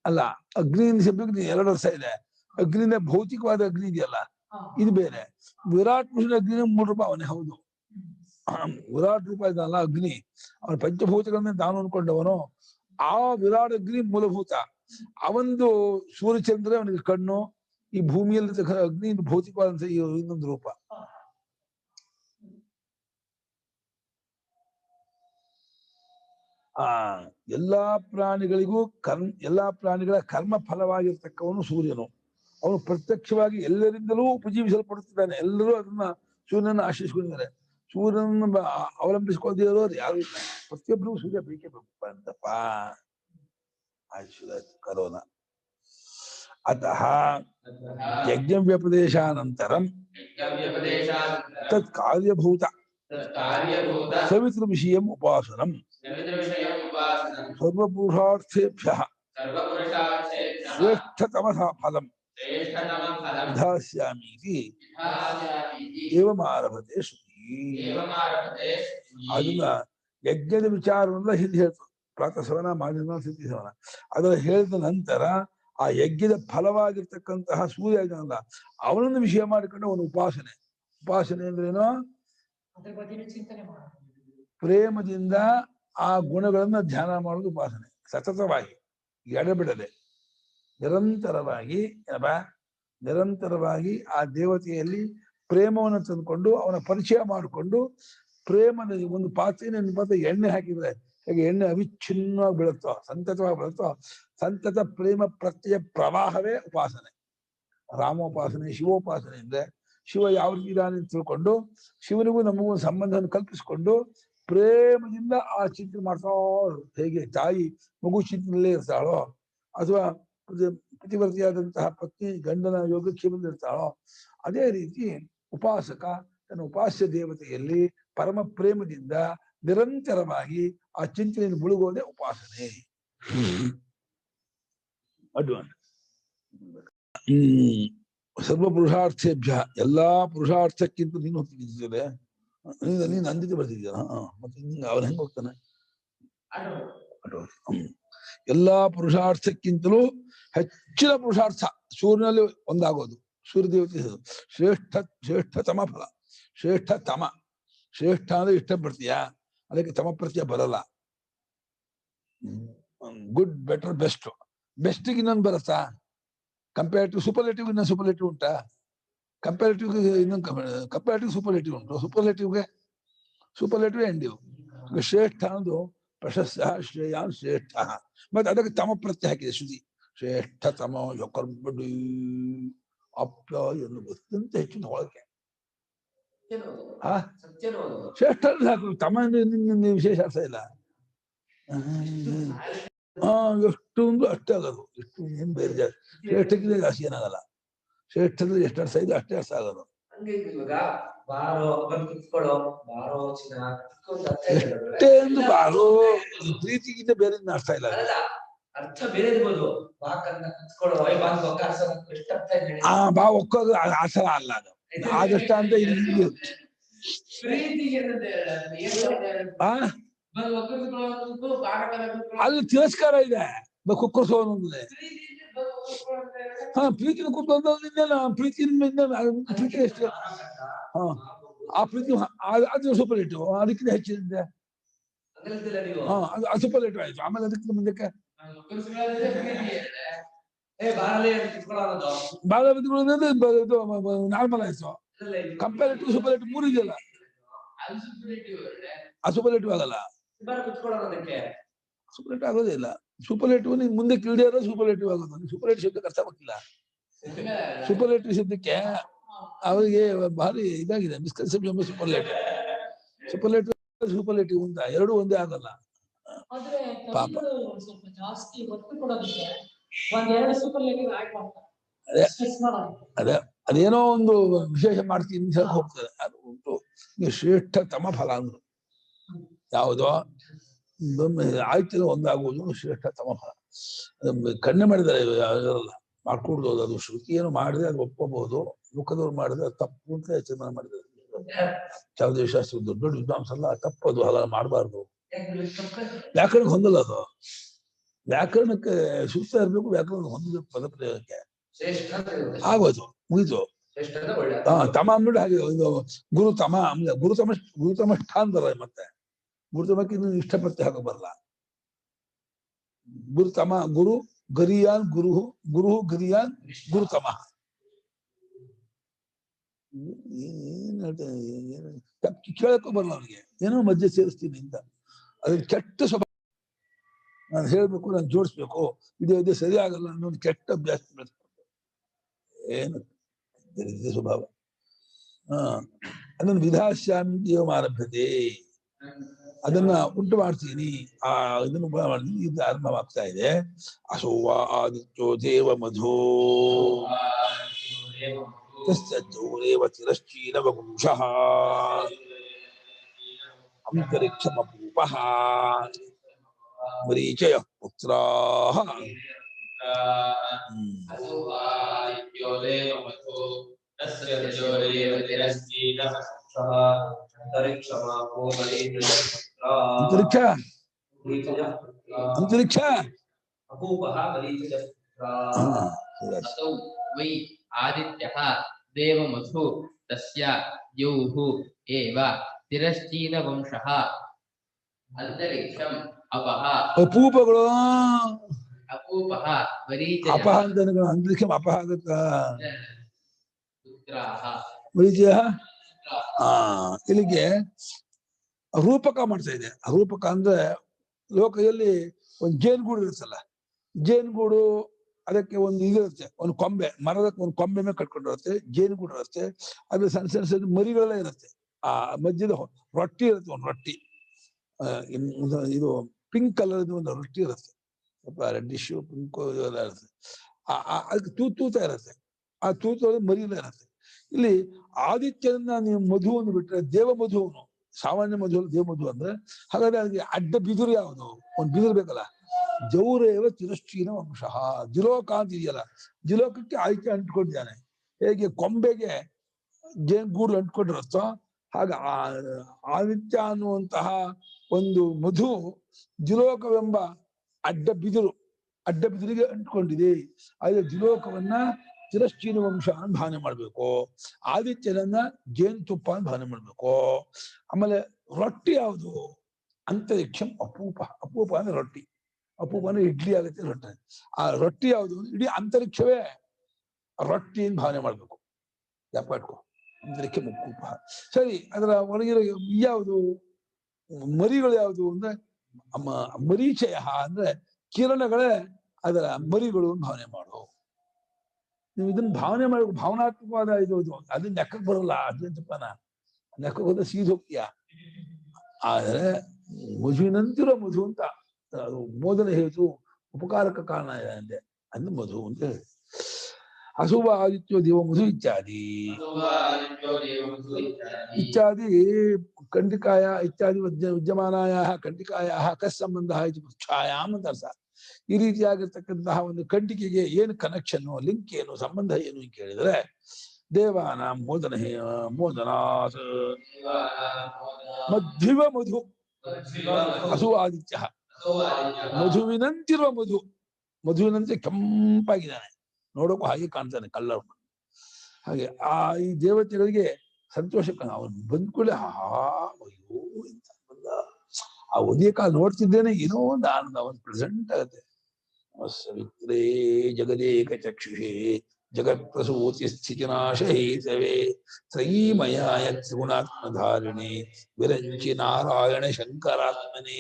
ಅಲ್ಲ. ಅಗ್ನಿ ಶಬ್ದಕ್ಕೆ ಎರಡು ಅರ್ಥ ಇದೆ. ಅಗ್ನಿಂದ ಭೌತಿಕವಾದ ಅಗ್ನಿ ಇದೆಯಲ್ಲ, ಇದು ಬೇರೆ. ವಿರಾಟ್ ಪುರುಷನ ಅಗ್ನಿ ಮೂಲ ರೂಪ ಅವನೇ. ಹೌದು, ವಿರಾಟ್ ರೂಪ ಇದಲ್ಲ ಅಗ್ನಿ. ಅವನ ಪಂಚಭೂತಗಳನ್ನೇ ತಾನು ಅನ್ಕೊಂಡವನು. ಆ ವಿರಾಟ್ ಅಗ್ನಿ ಮೂಲಭೂತ. ಅವಂದು ಸೂರ್ಯಚಂದ್ರ ಅವನಿಗೆ ಕಣ್ಣು. ಈ ಭೂಮಿಯಲ್ಲಿ ಅಗ್ನಿ ಭೌತಿಕವಾದಂತ ಇನ್ನೊಂದು ರೂಪ. ಎಲ್ಲಾ ಪ್ರಾಣಿಗಳಿಗೂ ಎಲ್ಲಾ ಪ್ರಾಣಿಗಳ ಕರ್ಮ ಫಲವಾಗಿರ್ತಕ್ಕವನು ಸೂರ್ಯನು. ಅವನು ಪ್ರತ್ಯಕ್ಷವಾಗಿ ಎಲ್ಲರಿಂದಲೂ ಉಪಜೀವಿಸಲ್ಪಡುತ್ತಿದ್ದಾನೆ. ಎಲ್ಲರೂ ಅದನ್ನ ಸೂರ್ಯನನ್ನು ಆಶ್ರಯಿಸಿಕೊಂಡಿದ್ದಾರೆ. ಸೂರ್ಯನನ್ನು ಅವಲಂಬಿಸಿಕೊಳ್ಳದೇ ಇರೋರು ಯಾರು ಇಲ್ಲ. ಪ್ರತಿಯೊಬ್ಬರಿಗೂ ಸೂರ್ಯ ಬೇಕೇ ಬೇಕು ಅಂತಪ್ಪ. ಆಯ್ತು, ಕರೋನಾ. ಅತಃ ಯಜ್ಞ ವ್ಯಪದೇಶಾನಂತರಂ ತತ್ ಕಾರ್ಯಭೂತ ಸವಿತೃ ವಿಷಯಂ ಉಪಾಸನಂ ಸರ್ವಪುರುಷಾರ್ಥೇಭ್ಯಃ ಶ್ರೇಷ್ಠತಮಃ ಫಲಂ ವಿಧಾಸ್ಯಾಮೀತಿ ಏವಮಾರಭತೆ ಶ್ರುತಿ. ಅದನ್ನ ಯಜ್ಞದ ವಿಚಾರವನ್ನ ಹಿಂದೆ ಹೇಳ್ತು. ಪ್ರಾತಃ ಸವನ, ಮಾಧ್ಯಮ, ಸಿದ್ಧಿ ಸವನ. ಅದರ ಹೇಳಿದ ನಂತರ ಆ ಯಜ್ಞದ ಫಲವಾಗಿರ್ತಕ್ಕಂತಹ ಸೂರ್ಯ ಇದನ್ನಲ್ಲ, ಅವನನ್ನು ವಿಷಯ ಮಾಡಿಕೊಂಡು ಅವನ ಉಪಾಸನೆ. ಉಪಾಸನೆ ಅಂದ್ರೇನೋ ಪ್ರೇಮದಿಂದ ಆ ಗುಣಗಳನ್ನ ಧ್ಯಾನ ಮಾಡೋದು ಉಪಾಸನೆ. ಸತತವಾಗಿ, ಎಡಬಿಡದೆ, ನಿರಂತರವಾಗಿ ನಿರಂತರವಾಗಿ ಆ ದೇವತೆಯಲ್ಲಿ ಪ್ರೇಮವನ್ನು ತಂದುಕೊಂಡು ಅವನ ಪರಿಚಯ ಮಾಡಿಕೊಂಡು, ಪ್ರೇಮದ ಒಂದು ಪಾತ್ರೆ ಎಣ್ಣೆ ಹಾಕಿದ್ರೆ ಹೇಗೆ ಎಣ್ಣೆ ಅವಿಚ್ಛಿನ್ನವಾಗಿ ಬೀಳುತ್ತೋ, ಸಂತತವಾಗಿ ಬೀಳುತ್ತೋ, ಸಂತತ ಪ್ರೇಮ ಪ್ರತ್ಯಯ ಪ್ರವಾಹವೇ ಉಪಾಸನೆ. ರಾಮೋಪಾಸನೆ, ಶಿವೋಪಾಸನೆ ಅಂದ್ರೆ ಶಿವ ಯಾವ ರೀತಿ ಇದ್ದಾನೆ ಅಂತ ತಿಳ್ಕೊಂಡು, ಶಿವನಿಗೂ ನಮಗೂ ಸಂಬಂಧವನ್ನು ಕಲ್ಪಿಸಿಕೊಂಡು ಪ್ರೇಮದಿಂದ ಆ ಚಿಂತನೆ ಮಾಡ್ತಾ. ಹೇಗೆ ತಾಯಿ ಮಗು ಚಿಂತನೆಯಲ್ಲೇ ಇರ್ತಾಳೋ, ಅಥವಾ ಪ್ರತಿವರ್ತಿಯಾದಂತಹ ಪತ್ನಿ ಗಂಡನ ಯೋಗಕ್ಷೇಮದಲ್ಲಿರ್ತಾಳೋ, ಅದೇ ರೀತಿ ಉಪಾಸಕ ತನ್ನ ಉಪಾಸ್ಯ ದೇವತೆಯಲ್ಲಿ ಪರಮ ಪ್ರೇಮದಿಂದ ನಿರಂತರವಾಗಿ ಆ ಚಿಂತನೆಯನ್ನು ಮುಳುಗೋದೇ ಉಪಾಸನೆ. ಅಡ್ವಾನ್ಸ್. ಸರ್ವ ಪುರುಷಾರ್ಥೇಭ್ಯ, ಎಲ್ಲಾ ಪುರುಷಾರ್ಥಕ್ಕಿಂತ ನೀನು ಹೋಗ್ತಿದ್ದೆ. ನೀನು ಅಂದಿದ್ದು ಬರ್ತಿದ್ಯಾ? ಮತ್ತೆ ಅವನು ಹೆಂಗ್ ಹೋಗ್ತಾನೆ? ಎಲ್ಲಾ ಪುರುಷಾರ್ಥಕ್ಕಿಂತಲೂ ಹೆಚ್ಚಿನ ಪುರುಷಾರ್ಥ ಸೂರ್ಯನಲ್ಲಿ ಒಂದಾಗೋದು. ಸೂರ್ಯ ದೇವತೆ ಶ್ರೇಷ್ಠತಮ ಫಲ. ಶ್ರೇಷ್ಠ ಅಂದ್ರೆ ಇಷ್ಟಪಡ್ತೀಯ, ಅದಕ್ಕೆ ತಮ ಪ್ರತ್ಯಯ ಬರಲ್ಲ. Good, better, best. ಬೆಸ್ಟಿಗೆ ಇನ್ನೊಂದು ಬರುತ್ತಾ? ಕಂಪೇರಿಟಿವ್ ಸೂಪರ್ಲೇಟಿವ್ ಇನ್ನೊಂದು ಸೂಪರ್ಲೇಟಿವ್ ಉಂಟಾ? ಕಂಪೇರಿಟಿವ್ ಇನ್ನೊಂದು ಕಂಪೇರಿಟಿವ್ ಸೂಪರ್ಲೇಟಿವ್ ಉಂಟು. ಸೂಪರ್ಲೇಟಿವ್ ಎಂಡಿವ್. ಶ್ರೇಷ್ಠ ಅನ್ನೋದು ಪ್ರಶಸ್ತ, ಶ್ರೇಯಾನ್ ಶ್ರೇಷ್ಠ. ಮತ್ತೆ ಅದಕ್ಕೆ ತಮ ಪ್ರತ್ಯಯ ಹಾಕಿದೆ ಶ್ರುತಿ. ಶ್ರೇಷ್ಠ ತಮ ಕರ್ಬಡಿ ಅಪ್ಯ ಎನ್ನುವುದಂತ ಹೆಚ್ಚಿನ ಹೊಳಕೆ. ಶ್ರೇಷ್ಠ ಸಾಕು, ತಮ ವಿಶೇಷ ಅರ್ಥ ಇಲ್ಲ. ಎಷ್ಟು ಒಂದು ಅಷ್ಟೇ ಆಗೋದು. ಎಷ್ಟು ಏನ್ ಬೇರೆ ಜಾಸ್ತಿ, ಶ್ರೇಷ್ಠಕ್ಕಿಂತ ಜಾಸ್ತಿ ಏನಾಗಲ್ಲ. ಶ್ರೇಷ್ಠದಲ್ಲಿ ಎಷ್ಟು ಅರ್ಥ ಇದೆ ಅಷ್ಟೇ ಅರ್ಥ ಆಗೋದು. ಎಷ್ಟೇ ಎಂದು ಬಾರೋ, ಪ್ರೀತಿಗಿಂತ ಬೇರೆ ಅರ್ಥ ಇಲ್ಲ. ಬಾ ಒಕ್ಕೋದು ಆಸರ ಅಲ್ಲ, ಅದು ಆದಷ್ಟ ಅಂತ ಇಲ್ಲಿ ಅಲ್ಲಿ ತಿರಸ್ಕಾರ ಇದೆ. ಕುಕ್ಕರ್ಸೋ ಅನ್ನೋದೇ. ಹಾ, ಪ್ರೀತಿನ ಕುಕ್ಕರ್ಸೋದ್ರಿಂದಲ್ಲ, ಪ್ರೀತಿಯಿಂದ ಪ್ರೀತಿ ಎಷ್ಟು. ಹಾ, ಆ ಪ್ರೀತಿ ಅದು ಸೂಪರ್ಲೇಟಿವ್, ಅದಕ್ಕಿಂತ ಹೆಚ್ಚಿದೆ. ಹಾ, ಅದು ಸೂಪರ್ಲೇಟಿವ್ ಆಯ್ತು. ಆಮೇಲೆ ಅದಕ್ಕೆ ಮುಂದಕ್ಕೆ ನಾರ್ಮಲ್ ಆಯ್ತು. ಕಂಪೇರಿಟಿವ್ ಸೂಪರ್ಲೇಟಿವ್ 3 ಇದೆಯಲ್ಲ, ಆ ಸೂಪರ್ಲೇಟಿವ್ ಆಗಲ್ಲ. ಸೂಪರ್ಲೇಟಿವ್ ಆಗೋದೇ ಇಲ್ಲ. ಸೂಪರ್ಲೇಟಿವ್ ನೀವು ಮುಂದೆ ತಿಳಿದಿರೋ ಸೂಪರ್ಲೇಟಿವ್ ಆಗೋದು. ಸೂಪರ್ಲೇಟಿವ್ ಶಬ್ದಕ್ಕೆ ಅರ್ಥ ಆಗ್ತಿಲ್ಲ. ಸೂಪರ್ಲೇಟಿವ್ ಶಬ್ದಕ್ಕೆ ಅವರಿಗೆ ಭಾರಿ ಇದಾಗಿದೆ ಮಿಸ್ಕನ್ಸೆಪ್ಷನ್. ಸೂಪರ್ಲೇಟಿವ್ ಸೂಪರ್ಲೇಟಿವ್ ಅಂತ ಎರಡು ಒಂದೇ ಆಗಲ್ಲ ಪಾಪ. ಅದೇ ಅದೇನೋ ಒಂದು ವಿಶೇಷ ಮಾಡ್ತೀನಿ ಅಂತ ಹೋಗ್ತದೆ. ಅದು ಉಂಟು. ಶ್ರೇಷ್ಠತಮ ಫಲ ಅಂದ್ರು ಯಾವುದೋ ಆಯ್ತು ಒಂದಾಗುವುದು ಶ್ರೇಷ್ಠತಮ ಫಲ. ಕಣ್ಣೆ ಮಾಡಿದ್ದಾರೆ ಯಾವ್ಯಾರಲ್ಲ ಮಾಡ್ಕೊಡ್ದು. ಅದು ಶ್ರುತಿಯನ್ನು ಮಾಡಿದ್ರೆ ಅದು ಒಪ್ಪಬಹುದು, ಮುಖದವ್ರು ಮಾಡಿದ್ರೆ ಅದು ತಪ್ಪು ಅಂತ ಎಚ್ಚರ ಮಾಡಿದ್ದಾರೆ. ಯಾವುದೇ ಶಾಸ್ತ್ರ ದೊಡ್ಡ ದೊಡ್ಡ ವಿದ್ವಾಂಸಲ್ಲ ತಪ್ಪದು, ಹಾಗೆಲ್ಲ ಮಾಡಬಾರ್ದು. ವ್ಯಾಕರಣಕ್ಕೆ ಹೊಂದಲ್ಲ ಅದು. ವ್ಯಾಕರಣಕ್ಕೆ ಸೂಕ್ತ ಇರ್ಬೇಕು, ವ್ಯಾಕರಣ ಹೊಂದಬೇಕು ಪದ ಪ್ರಯೋಗಕ್ಕೆ. ಆಗೋದು ಮುಗಿತು. ತಮ ಅಂದ್ಬಿಟ್ಟು ಹಾಗೆ ಗುರುತಮ ಗುರುತಮಷ್ಠ ಅಂತಾರೆ. ಮತ್ತೆ ಗುರುತಮಕ್ಕೆ ಇನ್ನು ಇಷ್ಟಪಟ್ಟು ಹಾಕೋ ಬರಲ್ಲ. ಗುರುತಮ ಗುರು ಗರಿಯಾನ್ ಗುರು ಗುರು ಗರಿಯಾನ್ ಗುರುತಮ. ಏನ್ ಹೇಳ್ತಾರೆ ಕೇಳಕ್ಕೂ ಬರಲ್ಲ ಅವ್ರಿಗೆ. ಏನೋ ಮಧ್ಯೆ ಸೇರಿಸ್ತೀನಿ ಅಂತ ಅದ್ರ ಕೆಟ್ಟ ಸ್ವಭಾವ. ನಾನು ಹೇಳ್ಬೇಕು, ನಾನು ಜೋಡಿಸ್ಬೇಕು, ಇದೇ ಸರಿ ಆಗಲ್ಲ ಅನ್ನೋದು ಕೆಟ್ಟ ಅಭ್ಯಾಸ ಬೆಳೆಸ್ಕೊಂಡು ಏನು ಸ್ವಭಾವ. ಅದನ್ನು ವಿಧಾಸ್ಯಾಮಿ ದೇವಮಾರಭ್ಯತೆ, ಅದನ್ನ ಉಂಟು ಮಾಡ್ತೀನಿ. ಇದನ್ನು ಮಾಡ್ತೀನಿ. ಇದು ಆರಂಭವಾಗ್ತಾ ಇದೆ. ಅಸೋವ ಆದಿತ್ಯೋ ದೇವ ಮಧೋ ತಸ್ಯಜ್ಜೌರೇವ ತಿರಶ್ಚೀನವಗುಂಶಃ ಅಂತರಿಕ್ಷಮಪೂಪಃ ಮರೀಚಯಃ ಪುತ್ರಾಃ. ಅಂತರಿಕ್ಷ ವೈ ಆದಿತ್ಯಃ ದೇವಮಧು ತಸ್ಯ ಯೌಃ ಏವ ತಿರಶ್ಚೀನ ವಂಶಃ ಅಂತರಿಕ್ಷಂ ಅಪಃ. ಅಪೂಪಗಳು ಅಪೂಪಃ ಮರೀಚಯಃ. ಅಪಃ ಅಂತ ಅಂತರಿಕ್ಷಂ ಅಪಃ ಆಗುತ್ತಾ? ಪುತ್ರಾಃ ಮರೀಚಯ. ಇಲ್ಲಿಗೆ ರೂಪಕ ಮಾಡ್ತಾ ಇದೆ. ರೂಪಕ ಅಂದ್ರೆ ಲೋಕದಲ್ಲಿ ಒಂದು ಜೇನುಗೂಡು ಇರುತ್ತಲ್ಲ, ಜೇನುಗೂಡು ಅದಕ್ಕೆ ಒಂದು ಇದಿರುತ್ತೆ, ಒಂದು ಕೊಂಬೆ, ಮರದಕ್ಕೆ ಒಂದು ಕೊಂಬೆ ಮೇಲೆ ಕಟ್ಕೊಂಡಿರುತ್ತೆ, ಜೇನುಗೂಡು ಇರುತ್ತೆ. ಅದು ಸಣ್ಣ ಸಣ್ಣ ಸಣ್ಣ ಮರಿಗಳೆಲ್ಲ ಇರುತ್ತೆ. ಆ ಮಧ್ಯದ ರೊಟ್ಟಿ ಇರುತ್ತೆ, ಒಂದು ರೊಟ್ಟಿ, ಇದು ಪಿಂಕ್ ಕಲರ್ ಒಂದು ರೊಟ್ಟಿ ಇರುತ್ತೆ, ಸ್ವಲ್ಪ ರೆಡ್ಡಿಶು ಪಿಂಕ್ ಎಲ್ಲ ಇರುತ್ತೆ. ಅದಕ್ಕೆ ತೂತ ಇರುತ್ತೆ. ಆ ತೂತೊಳಗೆ ಮರಿಲ್ಲ ಇರುತ್ತೆ. ಇಲ್ಲಿ ಆದಿತ್ಯನ ನೀವು ಮಧು ಒಂದು ಬಿಟ್ರೆ ದೇವ ಮಧುವನು, ಸಾಮಾನ್ಯ ಮಧು ದೇವ ಮಧು ಅಂದ್ರೆ, ಹಾಗಾದ್ರೆ ಅದಕ್ಕೆ ಅಡ್ಡ ಬಿದಿರು ಯಾವುದು? ಒಂದು ಬಿದಿರು ಬೇಕಲ್ಲ. ಜೌರೇವ ತಿರಶ್ಚೀನ ವಂಶಃ. ಜಿಲೋಕ ಅಂತ ಇದೆಯಲ್ಲ, ಜಿಲೋಕಕ್ಕೆ ಆಯ್ಕೆ ಅಂಟ್ಕೊಂಡಿದ್ದಾನೆ. ಹೇಗೆ ಕೊಂಬೆಗೆ ಜೇನುಗೂಡು ಅಂಟ್ಕೊಂಡಿರುತ್ತೋ ಹಾಗೆ ಆದಿತ್ಯ ಅನ್ನುವಂತಹ ಒಂದು ಮಧು ಜಿಲೋಕವೆಂಬ ಅಡ್ಡ ಬಿದಿರಿಗೆ ಅಂಟ್ಕೊಂಡಿದೆ. ಆದ್ರೆ ಜಿಲೋಕವನ್ನ ತಿರಶ್ಚೀನ ವಂಶ ಅಂತ ಭಾವನೆ ಮಾಡ್ಬೇಕು, ಆದಿತ್ಯನನ್ನ ಜೇನುತುಪ್ಪ ಅಂತ ಭಾವನೆ ಮಾಡ್ಬೇಕು. ಆಮೇಲೆ ರೊಟ್ಟಿ ಯಾವುದು? ಅಂತರಿಕ್ಷಂ ಅಪೂಪ. ಅಪೂಪ ಅಂದ್ರೆ ರೊಟ್ಟಿ, ಅಪೂಪ ಅಂದ್ರೆ ಇಡ್ಲಿ ಆಗುತ್ತೆ ರೊಟ್ಟಿ. ಆ ರೊಟ್ಟಿ ಯಾವುದು? ಇಡೀ ಅಂತರಿಕ್ಷವೇ ರೊಟ್ಟಿ ಅಂತ ಭಾವನೆ ಮಾಡ್ಬೇಕು. ಯಾಪ ಇಟ್ಕೋ, ಅಂತರಿಕ್ಷ ಅಪೂಪ. ಸರಿ, ಅದರ ಒಳಗಿರೋ ಯಾವುದು? ಮರಿಗಳು ಯಾವುದು ಅಂದ್ರೆ ಮರೀಚಯ ಅಂದ್ರೆ ಕಿರಣಗಳೇ ಅದರ ಮರಿಗಳು ಅಂತ ಭಾವನೆ ಮಾಡು. ನೀವು ಇದನ್ನ ಭಾವನೆ ಮಾಡ್ಬೇಕು. ಭಾವನಾತ್ಮಕವಾದ ಇದು ಅದನ್ನ ಲೆಕ್ಕಕ್ಕೆ ಬರಲ್ಲ. ಅದೇಂತಪ್ಪನ ಲೆಕ್ಕಕ್ಕೆ ಹೋದ ಸೀದ್ ಹೋಗ್ತೀಯ. ಆದ್ರೆ ಮಧುವಿನಂತಿರೋ ಮಧು ಅಂತ ಅದು ಮೋದನ ಹೇತು ಉಪಕಾರಕ ಕಾರಣ ಇದೆ ಅಂದೆ, ಅದು ಮಧು ಅಂತ ಹೇಳಿ. ಅಶುಭ ಆದಿತ್ಯೋ ದೇವ ಮಧು ಇತ್ಯಾದಿ ಖಂಡಿಕಾಯ ಇತ್ಯಾದಿ ವಿದ್ಯಮಾನಾಯ ಖಂಡಿಕಾಯ ಕಸ್ ಸಂಬಂಧ ಛಾಯಾಮ್ ಅಂತ ಅರ್ಥ. ಈ ರೀತಿಯಾಗಿರ್ತಕ್ಕಂತಹ ಒಂದು ಖಂಡಿಕೆಗೆ ಏನು ಕನೆಕ್ಷನ್ನು, ಲಿಂಕ್ ಏನು, ಸಂಬಂಧ ಏನು ಅಂತ ಕೇಳಿದ್ರೆ, ದೇವಾನ ಮೋದನಾತ್ ಮಧ್ಯುವ ಮಧು ಅಸು ಆದಿತ್ಯ, ಮಧುವಿನಂತಿರುವ ಮಧು. ಮಧುವಿನಂತೆ ಕೆಂಪಾಗಿದ್ದಾನೆ, ನೋಡೋಕ್ಕೂ ಹಾಗೆ ಕಾಣ್ತಾನೆ ಕಲ್ಲರ್. ಹಾಗೆ ಆ ಈ ದೇವತೆಗಳಿಗೆ ಸಂತೋಷ. ಅವನು ಬಂದ್ ಕೂಡಲೇ ಅಯ್ಯೋ ಇಂತ ಬಂದ, ಆ ಉದಯ ಕಾಲ ನೋಡ್ತಿದ್ದೇನೆ ಏನೋ ಒಂದು ಆನಂದ, ಅವನು ಪ್ರೆಸೆಂಟ್ ಆಗುತ್ತೆ. ಸವಿತ್ರೇ ಜಗದೇಕ ಚಕ್ಷುಷೇ ಜಗತ್ಪ್ರಸೂತಿ ಸ್ಥಿತಿನಾಶ ಹೇತವೇ ತ್ರಯೀಮಯಾಯ ತ್ರಿಗುಣಾತ್ಮಧಾರಿಣಿ ವಿರಂಚಿ ನಾರಾಯಣ ಶಂಕರಾತ್ಮನೇ.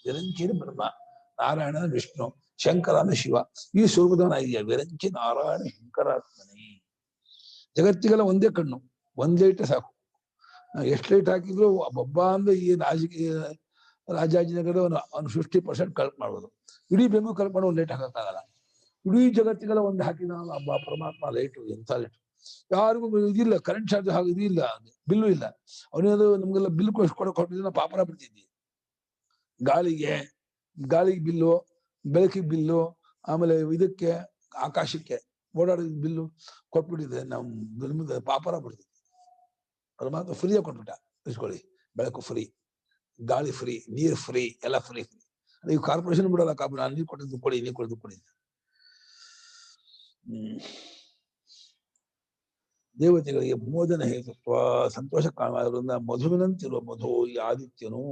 ವಿರಂಚಿನ ಬ್ರಹ್ಮ, ನಾರಾಯಣ ವಿಷ್ಣು, ಶಂಕರನ ಶಿವ, ಈ ಸ್ವರೂಪದವನಾಗಿದೆಯಾ ವಿರಂಚಿ ನಾರಾಯಣ ಶಂಕರಾತ್ಮನೇ. ಜಗತ್ತಿಗೆಲ್ಲ ಒಂದೇ ಕಣ್ಣು, ಒಂದ್ ಲೈಟ್ ಸಾಕು. ಎಷ್ಟು ಲೈಟ್ ಹಾಕಿದ್ರು ಒಬ್ಬ ಅಂದ್ರೆ ಈ ರಾಜಾಜಿನಗರ ಅವನು 50% ಕಲ್ಪ್ ಮಾಡ್ಬೋದು. ಇಡೀ ಬೆಂಗಳೂರು ಕಲ್ಪ್ ಮಾಡೋ ಒಂದು ಲೈಟ್ ಹಾಕಕ್ಕಾಗಲ್ಲ. ಇಡೀ ಜಗತ್ತಿಗೆಲ್ಲ ಒಂದು ಹಾಕಿದ ಒಬ್ಬ ಪರಮಾತ್ಮ ಲೈಟ್, ಎಂಥ ಲೈಟ್. ಯಾರಿಗೂ ಇದಿಲ್ಲ, ಕರೆಂಟ್ ಚಾರ್ಜ್ ಹಾಗೆ ಇದಿಲ್ಲ, ಬಿಲ್ಲು ಇಲ್ಲ. ಅವನೇದು ನಮ್ಗೆಲ್ಲ ಬಿಲ್ ಕೊಡಕ್ ಹೊರಟಿದ್ರೆ ನಾವು ಪಾಪರ ಬಿಡ್ತಿದ್ವಿ. ಗಾಳಿಗೆ ಬಿಲ್ಲು, ಬೆಳಕಿಗೆ ಬಿಲ್ಲು, ಆಮೇಲೆ ಇದಕ್ಕೆ ಆಕಾಶಕ್ಕೆ ಓಡಾಡೋದ್ ಬಿಲ್ಲು ಕೊಟ್ಬಿಟ್ಟಿದ್ರೆ ನಾವು ಪಾಪರ ಬಿಡ್ತಿದ್ವಿ. ಪರಮಾತ್ಮ ಫ್ರೀಯಾಗಿ ಕೊಟ್ಬಿಟ್ಟ, ಇಸ್ಕೊಳ್ಳಿ, ಬೆಳಕು ಫ್ರೀ, ಗಾಳಿ ಫ್ರೀ, ನೀರು ಫ್ರೀ, ಎಲ್ಲ ಫ್ರೀ. ನೀವು ಕಾರ್ಪೊರೇಷನ್ ಬಿಡಲ್ಲ, ನಾನು ನೀರು ಕೊಟ್ಟಿದ್ದು ಕೊಡಿ, ನೀರು ಕೊಡಿದ್ದು ಕೊಡಿ. ದೇವತೆಗಳಿಗೆ ಮೋದನ ಹೇತುತ್ವ ಸಂತೋಷ ಕಾಣುವುದರಿಂದ ಮಧುವಿನಂತಿರುವ ಮಧು ಈ ಆದಿತ್ಯನು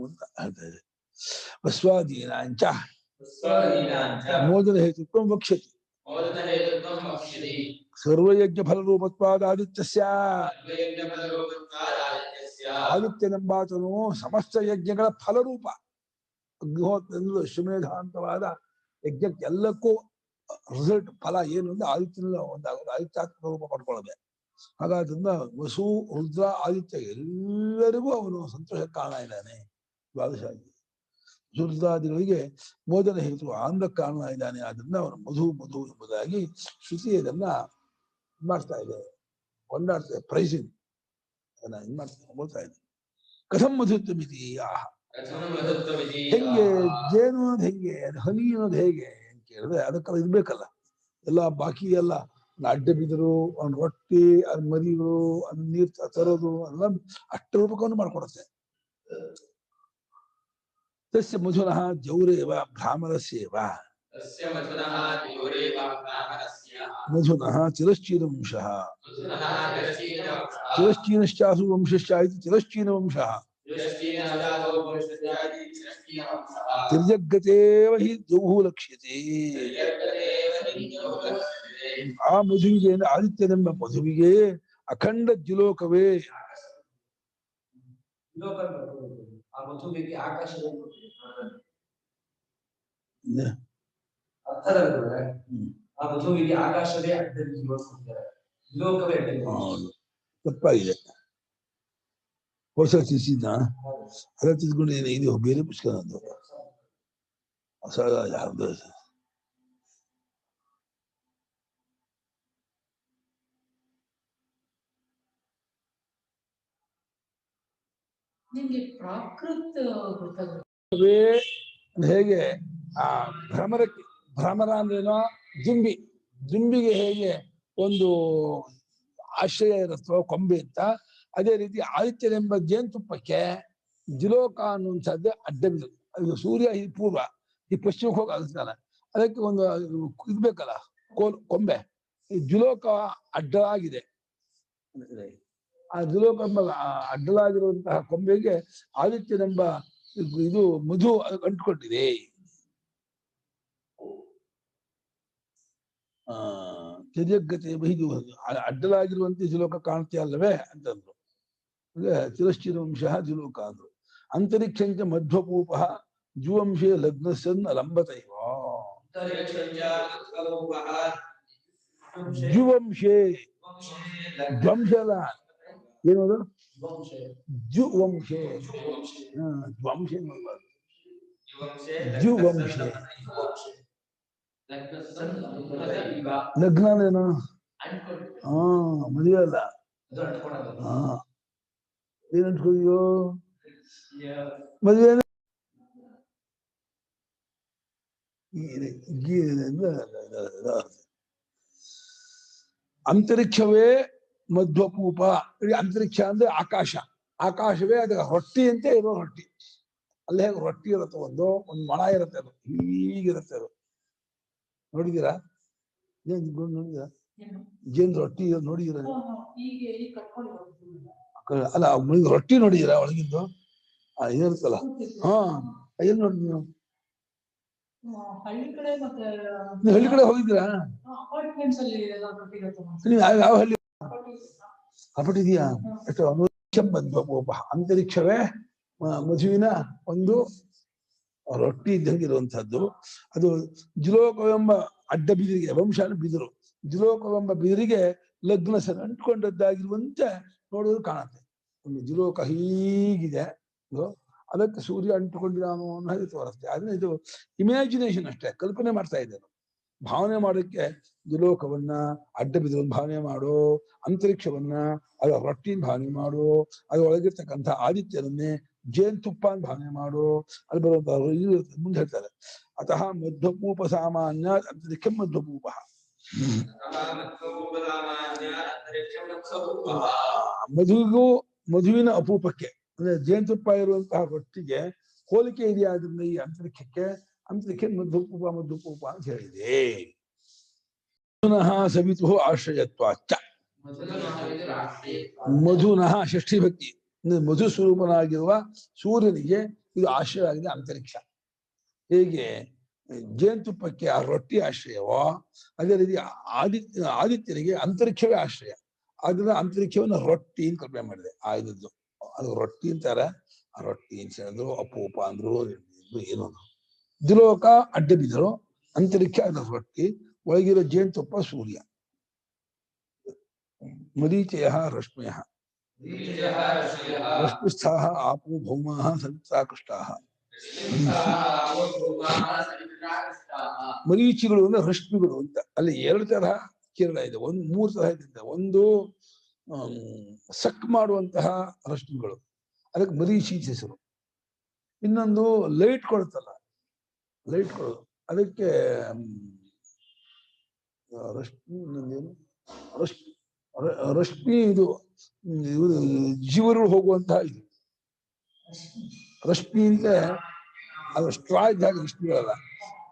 ಅಂತ ಹೇಳ್ತಾರೆ. ವಸ್ವಾದೀನಾಂಚ ಮೋದನ ಹೇತುತ್ವ ವಕ್ಷ್ಯತಿ. ಸರ್ವಯಜ್ಞ ಫಲರೂಪತ್ವಾದ ಆದಿತ್ಯಸ್ಯ, ಆದಿತ್ಯನೆಂಬಾತನು ಸಮಸ್ತ ಯಜ್ಞಗಳ ಫಲರೂಪ. ಅಗ್ನಿಹೋತ್ರ ಅಶ್ವಮೇಧಾಂತವಾದ ಯಜ್ಞಕ್ಕೆ ಎಲ್ಲಕ್ಕೂ ರಿಸಲ್ಟ್ ಫಲ ಏನು ಅಂದ್ರೆ ಆದಿತ್ಯನ ಒಂದಾಗೋದು, ಆದಿತ್ಯಾತ್ಮಕ ರೂಪ ಪಡ್ಕೊಳ್ಳೋದೆ. ಹಾಗಾದ್ರಿಂದ ವಸು ರುದ್ರ ಆದಿತ್ಯ ಎಲ್ಲರಿಗೂ ಅವನು ಸಂತೋಷ ಕಾರಣ ಇದ್ದಾನೆ. ದ್ವಾದಶಾಗಿ ರುದ್ರಾದಿಗಳಿಗೆ ಮೋದನ ಹೇತು ಆನಂದ ಕಾರಣ ಇದ್ದಾನೆ. ಆದ್ರಿಂದ ಅವನು ಮಧು ಮಧು ಎಂಬುದಾಗಿ ಶ್ರುತಿ ಇದನ್ನ ಮಾಡ್ತಾ ಇದೆ, ಕೊಂಡಾಡ್ತಾ ಪ್ರೈಸಿಂಗ್ ಅದನ್ನ ಇದ್ ಮಾಡ್ತಾ ಹೋಗ್ತಾ ಇದೆ. ಕಥಂ ಮಧುತ್ವ ಮಿತಿ ಆಹ, ಹೆಂಗೆ ಜೇನು ಅನ್ನೋದು ಹೆಂಗೆ, ಹನಿ ಅನ್ನೋದು ಹೇಗೆ ಅಂತ ಕೇಳಿದ್ರೆ ಅದಕ್ಕೆಲ್ಲ ಇರ್ಬೇಕಲ್ಲ. ಎಲ್ಲ ಬಾಕಿ ಎಲ್ಲ ಅಡ್ಡ ಬಿದ್ರು, ಅವ್ನ ರೊಟ್ಟಿ, ಅದ್ ಮರಿಗಳು, ಅದ್ ನೀರ್ ತರೋದು ಎಲ್ಲ ಅಷ್ಟ ರೂಪಕವನ್ನು ಮಾಡ್ಕೊಡುತ್ತೆ. ತಸ್ಯ ಮಧುನಃ ಜೌರೇವ ಭ್ರಾಮರಸ್ಯೇವ, ಮಧುನಃ ತಿರಶ್ಚೀನ ವಂಶಃ, ತಿರಶ್ಚೀನಶ್ಚಾಸು ವಂಶಶ್ಚ ಇತಿ ತಿರಶ್ಚೀನ ವಂಶಃ, ತಿರ್ಯಗ್ಗತೇವ ಹಿ ಜೌಹು ಲಕ್ಷ್ಯತೆ. ಆ ಮಧುವಿಗೆ ಆದಿತ್ಯನೆಂಬ ಮಧುವಿಗೆ ಅಖಂಡ ದ್ಯುಲೋಕವೇ. ತಪ್ಪಾಗಿದೆ, ಹೊಸ ತಿಳ್ಸಿದ್ನ ಅದ ತಿಳ್ಕೊಂಡು ಇದು ಬೇರೆ ಪುಸ್ತಕ ಅದು ಹೊಸ ಯಾರ್ದು. ಹೇಗೆ ಆ ಭ್ರಮರಕ್ಕೆ, ಭ್ರಮರ ಅಂದ್ರೇನೋ ದುಂಬಿಗೆ ಹೇಗೆ ಒಂದು ಆಶ್ರಯ ಇರುತ್ತೋ ಕೊಂಬೆ ಅಂತ, ಅದೇ ರೀತಿ ಆದಿತ್ಯನೆಂಬ ಜೇನುತುಪ್ಪಕ್ಕೆ ದ್ಯುಲೋಕ ಅನ್ನುವಂಥದ್ದು ಅಡ್ಡ ಬಿದ್ದು. ಅದು ಸೂರ್ಯ ಈ ಪೂರ್ವ, ಈ ಪಶ್ಚಿಮಕ್ಕೆ ಹೋಗಿ ಅಗಸ್ತಾನೆ, ಅದಕ್ಕೆ ಒಂದು ಇದ್ಬೇಕಲ್ಲ ಕೊಂಬೆ. ಈ ದ್ಯುಲೋಕ ಅಡ್ಡಲಾಗಿದೆ, ಆ ದ್ಯುಲೋಕ ಎಂಬ ಅಡ್ಡಲಾಗಿರುವಂತಹ ಕೊಂಬೆಗೆ ಆದಿತ್ಯನೆಂಬ ಇದು ಮಧು ಅಂಟ್ಕೊಂಡಿದೆ. ತಿರ್ಯಗ್ಗತೆ ಬೈದು ಅಡ್ಡಲಾಗಿರುವಂತೆ ದ್ಯುಲೋಕ ಕಾಣುತ್ತೆ ಅಲ್ಲವೇ ಅಂತಂದ್ರು. ಅಂದ್ರೆ ತಿರಶ್ಚಿರ ವಂಶ ದ್ಯುಲೋಕ ಅಂದ್ರು. ಅಂತರಿಕ್ಷಂಚ ಮಧ್ವಪೂಪ ಜುವಂಶೇ ಲಗ್ನಸನ್ ಲಂಬತೈವ. ಜುವಂಶೇ ಧ್ವಂಶ ಅಲ್ಲ, ಏನದು ಜುವಂಶೇ, ಧ್ವಂಶೆ ಜುವಂಶೆ. ಲಗ್ನ ಮದುವೆ ಅಲ್ಲ, ಏನ್ ಅಂಟ್ಕೊಯ್ಯೋ ಮದುವೆ ಅಂತರಿಕ್ಷವೇ ಮಧ್ವಪೂಪ. ಅಂತರಿಕ್ಷ ಅಂದ್ರೆ ಆಕಾಶ, ಆಕಾಶವೇ ಅದಕ್ಕೆ ರೊಟ್ಟಿಯಂತೆ ಇರೋ ರೊಟ್ಟಿ. ಅಲ್ಲೇ ರೊಟ್ಟಿ ಇರುತ್ತೆ, ಒಂದು ಮೊಳ ಇರುತ್ತೆ, ಅದು ಹೀಗಿರುತ್ತೆ. ಅದು ನೋಡಿದೀರಾ? ನೋಡಿದೀರಾ? ಜೇನ್ ರೊಟ್ಟಿ ನೋಡಿದೀರ? ಅಲ್ಲ ರೊಟ್ಟಿ ನೋಡಿದೀರಾ ಒಳಗಿದ್ದು? ಏನಿರುತ್ತಲ್ಲ ಏನ್ ನೋಡಿ ನೀವು? ಹಳ್ಳಿ ಕಡೆ ಹೋಗಿದ್ದೀರಾ? ನೀವು ಯಾವ ಹಳ್ಳಿ ಅಪಟ್ಟಿದೀಯಾ? ಅಂತರಿಕ್ಷವೇ ಮಧುವಿನ ಒಂದು ರೊಟ್ಟಿ ಇದ್ದಂಗಿರುವಂತಹದ್ದು. ಅದು ಜುಲೋಕವೆಂಬ ಅಡ್ಡ ಬಿದಿರಿಗೆ, ವಂಶಾನ ಬಿದಿರು, ಜುಲೋಕವೆಂಬ ಬಿದಿರಿಗೆ ಲಗ್ನ ಅಂಟ್ಕೊಂಡದ್ದಾಗಿರುವಂತೆ ನೋಡೋದು ಕಾಣುತ್ತೆ. ಒಂದು ಜುಲೋಕ ಹೀಗಿದೆ, ಅದಕ್ಕೆ ಸೂರ್ಯ ಅಂಟುಕೊಂಡಿದ್ದಾನು ಅನ್ನೋದು ತೋರಿಸ್ತೆ. ಆದ್ರೆ ಇದು ಇಮ್ಯಾಜಿನೇಷನ್ ಅಷ್ಟೇ, ಕಲ್ಪನೆ ಮಾಡ್ತಾ ಇದ್ದೇನೆ. ಭಾವನೆ ಮಾಡೋಕ್ಕೆ ಜುಲೋಕವನ್ನ ಅಡ್ಡ ಬಿದಿರನ್ನು ಭಾವನೆ ಮಾಡು, ಅಂತರಿಕ್ಷವನ್ನ ಅದರ ರೊಟ್ಟಿನ ಭಾವನೆ ಮಾಡು, ಅದ್ರ ಒಳಗಿರ್ತಕ್ಕಂಥ ಆದಿತ್ಯನನ್ನೇ ಜೇನುತುಪ್ಪ ಅಂತ ಭಾವನೆ ಮಾಡು. ಅಲ್ಲಿ ಬರುವಂತ ಮುಂದೆ ಹೇಳ್ತಾರೆ, ಅತಃ ಮಧ್ವಪೂಪ ಸಾಮಾನ್ಯ ಅಂತರಿಕ್ಷ ಮಧ್ವಪೂಪ. ಮಧುವಿನ ಅಪೂಪಕ್ಕೆ ಅಂದ್ರೆ ಜೇನುತುಪ್ಪ ಇರುವಂತಹ ರೊಟ್ಟಿಗೆ ಹೋಲಿಕೆ ಇದೆಯಾದ್ರಿಂದ ಈ ಅಂತರಿಕ್ಷಕ್ಕೆ ಮಧ್ವಪೂಪ ಅಂತ ಹೇಳಿದೆ. ಮಧುನಃ ಸವಿತು ಆಶ್ರಯತ್ವಾಚ್ಚ. ಮಧುನಃ ಷಷ್ಠಿ ಭಕ್ತಿ, ಮಧು ಸ್ವರೂಪನಾಗಿರುವ ಸೂರ್ಯನಿಗೆ ಇದು ಆಶ್ರಯ ಆಗಿದೆ ಅಂತರಿಕ್ಷ. ಹೇಗೆ ಜೇನುತುಪ್ಪಕ್ಕೆ ಆ ರೊಟ್ಟಿ ಆಶ್ರಯವೋ, ಅದೇ ರೀತಿ ಆದಿತ್ಯನಿಗೆ ಅಂತರಿಕ್ಷವೇ ಆಶ್ರಯ. ಆದ್ರಿಂದ ಅಂತರಿಕ್ಷವನ್ನ ರೊಟ್ಟಿ ಅಂತ ಕಲ್ಪನೆ ಮಾಡಿದೆ. ಆಯ್ದದ್ದು ಅದು ರೊಟ್ಟಿ ಅಂತಾರೆ, ಆ ರೊಟ್ಟಿ ಅಂತ ಹೇಳಿದ್ರು, ಅಪೂಪ ಅಂದ್ರು, ಏನು ದ್ವಿಲೋಕ ಅಡ್ಡ ಬಿದ್ದರು, ಅಂತರಿಕ್ಷ ಅದ ರೊಟ್ಟಿ, ಒಳಗಿರೋ ಜೇನುತುಪ್ಪ ಸೂರ್ಯ. ಮರೀಚಯ ರಶ್ಮಯ ರಶ್ಮಿಸ್ಥಾ ಆಪೋ ಭೌಮ ಸವಿತಾಕೃಷ್ಟಾ. ಮರೀಚಿಗಳು ಅಂದ್ರೆ ರಶ್ಮಿಗಳು ಅಂತ. ಅಲ್ಲಿ ಎರಡು ತರಹ ಕಿರಣ ಇದೆ, ಮೂರು ತರಹ ಇದೆ. ಒಂದು ಸಕ್ ಮಾಡುವಂತಹ ರಶ್ಮಿಗಳು, ಅದಕ್ಕೆ ಮರೀಚಿ ಹೆಸರು. ಇನ್ನೊಂದು ಲೈಟ್ ಕೊಡುತ್ತಲ್ಲ, ಲೈಟ್ ಕೊಡೋದು, ಅದಕ್ಕೆ ರಶ್ಮಿ. ಇನ್ನೊಂದೇನು ರಶ್ಮಿ, ಇದು ಜೀವರುಗಳು ಹೋಗುವಂತಹ ಇದು ರಶ್ಮಿ. ಅಂದ್ರೆ ಅದು ಸ್ಟ್ರಾ ಇದ್ದಾಗ ರಶ್ಮಿಗಳಲ್ಲ,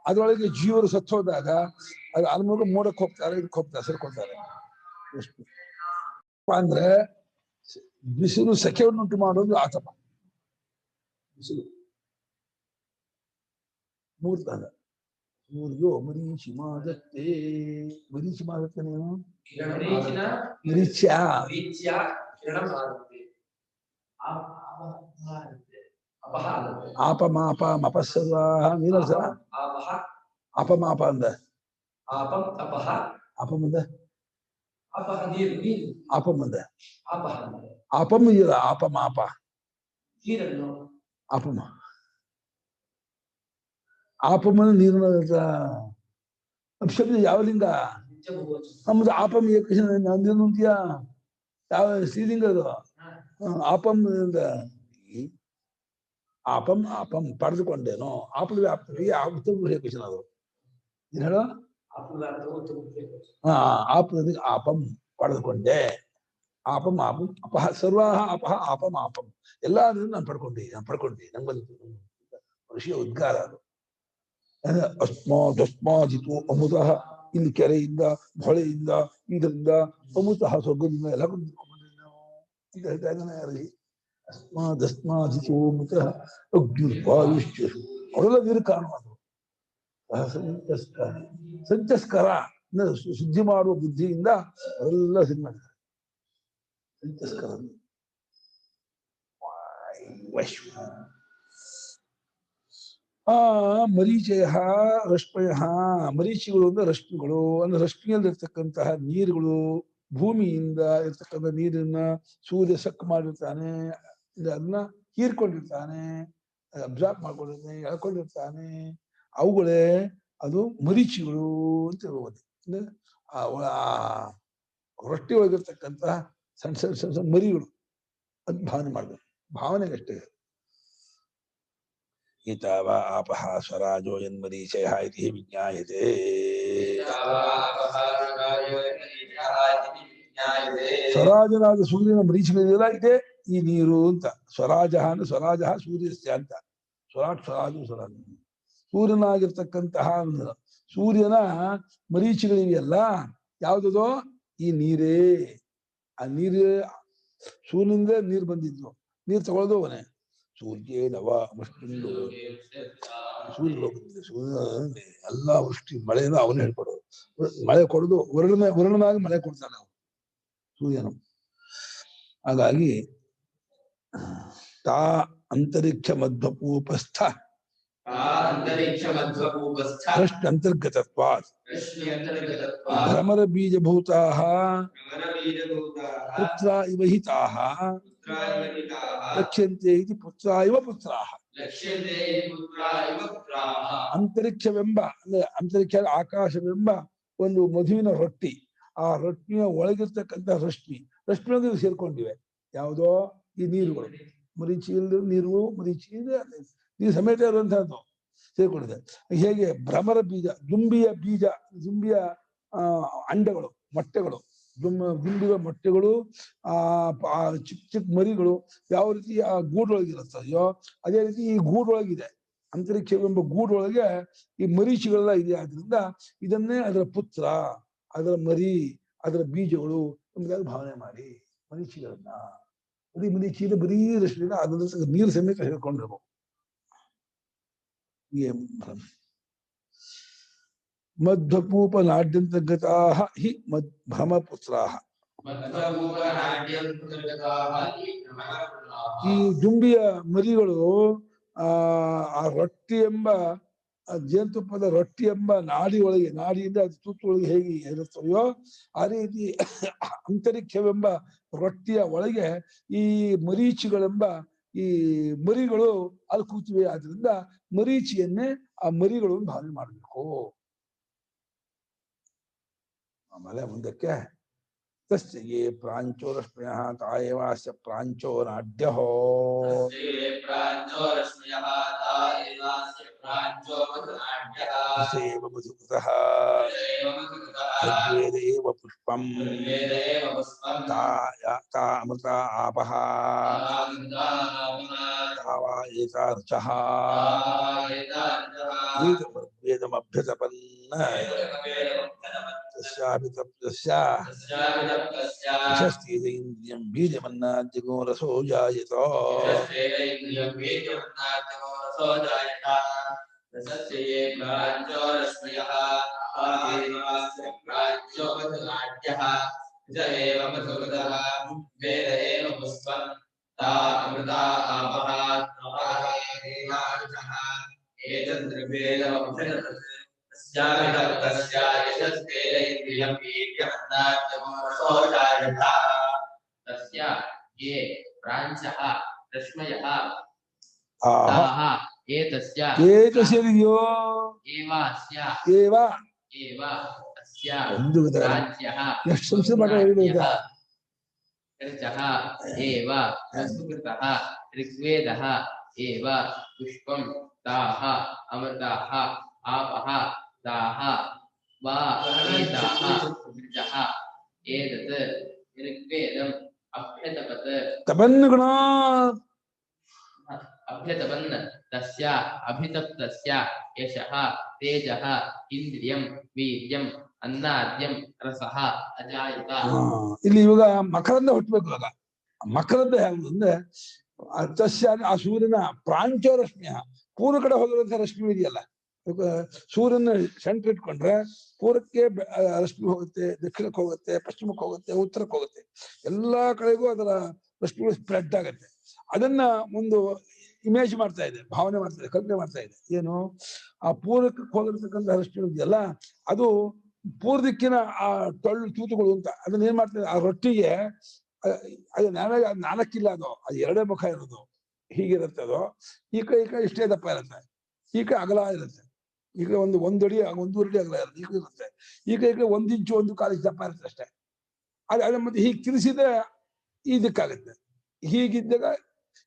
ಅದರೊಳಗೆ ಜೀವರು ಸತ್ತೋದಾಗ ಅದು ಅಲ್ಮೋಗ ಮೋಡಕ್ಕೆ ಹೋಗ್ತಾರೆ, ಇದಕ್ಕೆ ಹೋಗ್ತಾರೆ, ಸೇರ್ಕೊಳ್ತಾರೆ. ರಶ್ಮಿ ಅಂದ್ರೆ ಬಿಸಿಲು ಸೆಕೆಯನ್ನುಂಟು ಮಾಡೋದು ಆತಪ. ಬಿಸಿಲು ಮೂರ್ತಾಗ ಸೂರ್ಯೋ ಮರೀಚಿ ಮಾದತ್ತೆ. ಮರೀಚಿ ಮಾದತ್ತೇನೇನು? ಮರೀಚ್ಯ ಆಪಮಾಪ ಮಪಸ್ಸರ್ವ ನೀನಲ್ಸ ಅಪಮಾಪ ಅಂದ ಆಪಮಂದ ಆಪಮಂದ ಆಪಮ್ ಇಲ್ಲ, ಆಪಮಾಪ ಆಪಮ ಆಪಮನ ನೀರಿನ ಶಬ್ದ ಯಾವ ಲಿಂಗ? ನಮ್ದು ಆಪಮ್ ನಂದಿಯಾ ಯಾವ ಶ್ರೀಲಿಂಗ ಅದು? ಆಪಂ ಆಪಂ ಆಪಂ ಪಡೆದುಕೊಂಡೇನೋ, ಆಪದ ವ್ಯಾಪ್ತಿಗೆ ಆಪ್ತಕೃಷ್ಣ ಅದು ಏನ್ ಹೇಳೋ? ಆಪದ ಆಪಂ ಪಡೆದುಕೊಂಡೆ. ಆಪಂ ಆಪಂ ಅಪಹ ಸರ್ವಾಹ ಅಪಹ ಆಪಂ ಆಪಂ, ಎಲ್ಲಾದ್ರೂ ನಾನು ಪಡ್ಕೊಂಡೆ ನಂಗೆ ಬಂತು. ಋಷಿಯ ಉದ್ಗಾರ ಅದು. ಅಸ್ಮಾದಿತು ಅಮೃತಃ, ಇಲ್ಲಿ ಕೆರೆಯಿಂದ ಹೊಳೆಯಿಂದ ಇದರಿಂದ ಅಮೃತಃ ಸ್ವರ್ಗದಿಂದ ಎಲ್ಲ ಅಂತ ಹೇಳ್ತಾ ಇದ್ದಾನೆ. ಯಾರಲ್ಲಿ? ಅಸ್ಮಾದಿತು ಅಮೃತಃ ಅಗ್ನಿರ್ವಾಯುಶ್ಚ, ಅವರೆಲ್ಲ ನೀರು ಕಾರಣ. ಸಂಚಸ್ಕರ ಶುದ್ಧಿ ಮಾಡುವ ಬುದ್ಧಿಯಿಂದ ಅವರೆಲ್ಲ ಸಿದ್ಧ ಮಾಡ್ತಾರೆ. ಸಂಚಸ್ಕರ ಮರೀಚಯ ರಶ್ಮಯ. ಮರೀಚಿಗಳು ಅಂದ್ರೆ ರಶ್ಮಿಗಳು, ಅಂದ್ರೆ ರಶ್ಮಿಯಲ್ಲಿರ್ತಕ್ಕಂತಹ ನೀರುಗಳು, ಭೂಮಿಯಿಂದ ಇರ್ತಕ್ಕಂಥ ನೀರನ್ನ ಸೂರ್ಯ ಸಕ್ ಮಾಡಿರ್ತಾನೆ, ಅದನ್ನ ಹೀರ್ಕೊಂಡಿರ್ತಾನೆ, ಅಬ್ಸಾರ್ಬ್ ಮಾಡ್ಕೊಂಡಿರ್ತಾನೆ, ಎಳ್ಕೊಂಡಿರ್ತಾನೆ. ಅವುಗಳೇ ಅದು ಮರೀಚಿಗಳು ಅಂತ ಹೇಳುವುದು. ಅಂದ್ರೆ ಆ ರೊಟ್ಟಿ ಒಳಗಿರ್ತಕ್ಕಂತಹ ಸಣ್ಣ ಸಣ್ಣ ಸಣ್ಣ ಸಣ್ಣ ಮರಿಗಳು, ಅದ್ ಭಾವನೆ ಮಾಡ್ಬೇಕು, ಭಾವನೆಗಷ್ಟೇ. ಈತಾವ ಆಪಹ ಸ್ವರಾಜೋ ಯನ್ಮರೀಚಯ ಇತಿ ವಿಜ್ಞಾಯತೆ. ಸ್ವರಾಜನಾದ ಸೂರ್ಯನ ಮರೀಚಿಗಳಿದೆಯಲ್ಲ, ಇದೆ ಈ ನೀರು ಅಂತ. ಸ್ವರಾಜ ಅಂದ್ರೆ ಸ್ವರಾಜ ಸೂರ್ಯಸ್ಯ ಅಂತ. ಸ್ವರಾಜ್ ಸ್ವರಾಜು ಸ್ವರಾಜ, ಸೂರ್ಯನಾಗಿರ್ತಕ್ಕಂತಹ ಸೂರ್ಯನ ಮರೀಚಿಗಳಿವೆಯಲ್ಲ, ಯಾವುದೋ ಈ ನೀರೇ. ಆ ನೀರು ಸೂರ್ಯನಿಂದ ನೀರು ಬಂದಿದ್ದು, ನೀರು ತಗೊಳ್ಳೋದು ಅವನೇ. ಸೂರ್ಯ ನವ ಮುಷ್ಟಿಂದು ಸೂರ್ಯ ಬಂದಿದೆ. ಸೂರ್ಯ ಎಲ್ಲ ವೃಷ್ಟಿ ಮಳೆಯನ್ನು ಅವನು ಹೇಳ್ಕೊಡೋದು. ಮಳೆ ಕೊಡೋದು ವರ್ಣನಾಗಿ ಮಳೆ ಕೊಡ್ತಾನೆ ಅವನು ಸೂರ್ಯನು. ಹಾಗಾಗಿ ತಾ ಅಂತರಿಕ್ಷ ಮಧ್ವಪೂಪಸ್ಥ ಪ್ರಶ್ನ ಅಂತರ್ಗತತ್ವಾತ್ ಭ್ರಮರ ಬೀಜಭೂತಾಃ ಪುತ್ರ ಇವ ಹಿತಾಃ ಲಕ್ಷ್ಯಂತೆ ಇತಿ ಪುತ್ರ ಇವ ಪುತ್ರಾಃ. ಅಂತರಿಕ್ಷವೆಂಬ ಅಂದ್ರೆ ಅಂತರಿಕ್ಷ ಆಕಾಶವೆಂಬ ಒಂದು ಮಧುವಿನ ರೊಟ್ಟಿ, ಆ ರೊಟ್ಟಿಯ ಒಳಗಿರ್ತಕ್ಕಂಥ ರಶ್ಮಿಯೊಂದಿಗೆ ಸೇರ್ಕೊಂಡಿವೆ. ಯಾವುದೋ ಈ ನೀರುಗಳು, ಮರೀಚಿಯಲ್ಲಿ ನೀರುಗಳು, ಮರೀಚಿಯಿಂದ ನೀರು ಸಮೇತ ಇರುವಂತಹದ್ದು ಸೇರ್ಕೊಂಡಿದೆ. ಹೇಗೆ ಭ್ರಮರ ಬೀಜ, ದುಂಬಿಯ ಅಂಡಗಳು, ಮೊಟ್ಟೆಗಳು, ದುಂಬಿಗಳ ಮೊಟ್ಟೆಗಳು, ಚಿಕ್ಕ ಮರಿಗಳು ಯಾವ ರೀತಿ ಆ ಗೂಡೊಳಗಿರುತ್ತದೆಯೋ ಅದೇ ರೀತಿ ಈ ಗೂಡೊಳಗಿದೆ. ಅಂತರಿಕ್ಷವೆಂಬ ಗೂಡೊಳಗೆ ಈ ಮರೀಚಿಗಳೆಲ್ಲ ಇದೆ. ಆದ್ರಿಂದ ಇದನ್ನೇ ಅದರ ಪುತ್ರ, ಅದರ ಮರಿ, ಅದರ ಬೀಜಗಳು ಎಂಬುದಾಗಿ ಭಾವನೆ ಮಾಡಿ ಮರೀಚಿಗಳನ್ನ, ಬರೀ ಮರೀಚಿಯಿಂದ ಬರೀ ರಶ್ಮಿಯಿಂದ ಅದರ ನೀರು ಸಮೇತ ಹೇಳ್ಕೊಂಡಿರ್ಬೇಕು. ಮಧ್ವಪೂಪ ನಾಡ್ಯಂತರ್ಗತಾಃ ಹಿ ಭ್ರಮಪುತ್ರಾಃ. ಈ ದುಂಬಿಯ ಮರಿಗಳು ಆ ರೊಟ್ಟಿ ಎಂಬ ಜೇನುತುಪ್ಪದ ರೊಟ್ಟಿ ಎಂಬ ನಾಡಿ ಒಳಗೆ, ನಾಡಿಯಿಂದ ಅದು ತೂತೊಳಗೆ ಹೇಗೆ ಇರುತ್ತವೆಯೋ ಆ ರೀತಿ ಅಂತರಿಕ್ಷವೆಂಬ ರೊಟ್ಟಿಯ ಒಳಗೆ ಈ ಮರೀಚಿಗಳೆಂಬ ಈ ಮರಿಗಳು ಅಲ್ಲಿ ಕೂತಿವೆ. ಆದ್ರಿಂದ ಮರೀಚಿಯನ್ನೇ ಆ ಮರಿಗಳು ಭಾವನೆ ಮಾಡಬೇಕು. ಆಮೇಲೆ ಮುಂದಕ್ಕೆ ತಸ್ಯೇ ಪ್ರಾಂಚೋ ರಶ್ಮ್ಯಃ ತಾಯೇವಾಸ್ಯ ಪ್ರಾಂಚೋ ನಾಡ್ಯಹೋ ತಸ್ಯೇವ ಮಧುಕೃತಃ ಋಗ್ವೇದ ಏವ ಪುಷ್ಪಂ ತಾ ಅಮೃತ ಆಪಃ ತಾವಾ ಏತಾರ್ಚಃ ವೇದಮಭ್ಯತಪನ್ನ ಯಶಸ್ತೀಂದ್ರಿಯಂ ಬೀಜಮನ್ನಾದ್ಯಗೋ ರಸೋ ಜಾಯತ. तस्य ये प्रांशः रश्मयः ताः एतस्य ಏತಸ್ಯೋ एव अस्य ಏವ एव अस्य ಒಂದು प्राच्यः ಎಷ್ಟು ಸಂಶಯ ಮಾಡ ಹೇಳಿದ ऋचः एव संस्कृतः ऋग्वेदः एव पुष्पं ताः अमृताः आपः ताः वा एताः ऋचः एतत् ऋग्वेदम् अभ्यतपत् ತಪನ್ಗುಣ अभ्यतपन् तस्य अभितप्तस्य यशः तेजः इन्द्रियं वीर्यं अन्नाद्यं रसः अजायत. ಇಲ್ಲಿ ಇವಾಗ ಮಕರಂದ ಹುಟ್ಟಬೇಕು. ಇವಾಗ ಮಕರಂದ ಹೇಗೆ ಅಂದ್ರೆ ತಸ್ಯ ಆ ಸೂರ್ಯನ ಪ್ರಾಂಚೋ ರಶ್ಮಿಯ ಪೂರ್ವ ಕಡೆ ಹೋಗಿರುವಂತಹ ರಶ್ಮಿ ಇದೆಯಲ್ಲ, ಸೂರ್ಯನ ಸೆಂಟ್ರ್ ಇಟ್ಕೊಂಡ್ರೆ ಪೂರ್ವಕ್ಕೆ ರಶ್ಮಿ ಹೋಗುತ್ತೆ, ದಕ್ಷಿಣಕ್ಕೆ ಹೋಗುತ್ತೆ, ಪಶ್ಚಿಮಕ್ಕೆ ಹೋಗುತ್ತೆ, ಉತ್ತರಕ್ಕೆ ಹೋಗುತ್ತೆ. ಎಲ್ಲಾ ಕಡೆಗೂ ಅದರ ರಶ್ಮಿಗಳು ಸ್ಪ್ರೆಡ್ ಆಗುತ್ತೆ. ಅದನ್ನ ಒಂದು ಇಮೇಜ್ ಮಾಡ್ತಾ ಇದೆ, ಭಾವನೆ ಮಾಡ್ತಾ ಇದೆ, ಕಲ್ಪನೆ ಮಾಡ್ತಾ ಇದೆ. ಏನು ಆ ಪೂರ್ವಕ್ಕೆ ಹೋಗಿರ್ತಕ್ಕಂಥ ರಶ್ಮಿ ಇದೆಯಲ್ಲ, ಅದು ಪೂರ್ವ ದಿಕ್ಕಿನ ಆ ಟೊಳ್ಳು ತೂತುಗಳು ಅಂತ ಅದನ್ನ ಏನ್ ಮಾಡ್ತಾರೆ, ಆ ರೊಟ್ಟಿಗೆ ಅದು ನಾಲ್ಕಿಲ್ಲ, ಅದು ಎರಡೇ ಮುಖ ಇರೋದು, ಹೀಗಿರುತ್ತೆ. ಅದು ಈ ಕೈ ಇಷ್ಟೇ ದಪ್ಪ ಇರುತ್ತೆ, ಈ ಕೈ ಅಗಲ ಇರುತ್ತೆ. ಈಗ ಒಂದೂವರೆ ಅಡಿ ಅಗಲ ಇರುತ್ತೆ, ಈಗ ಇರುತ್ತೆ. ಈ ಕೈ 1 ಇಂಚು 1 ಕಾಲು ದಪ್ಪ ಇರುತ್ತೆ ಅಷ್ಟೇ. ಅದ ಮತ್ತೆ ಹೀಗೆ ತಿರ್ಸಿದ್ರೆ ಈ ದಿಕ್ಕಾಗುತ್ತೆ.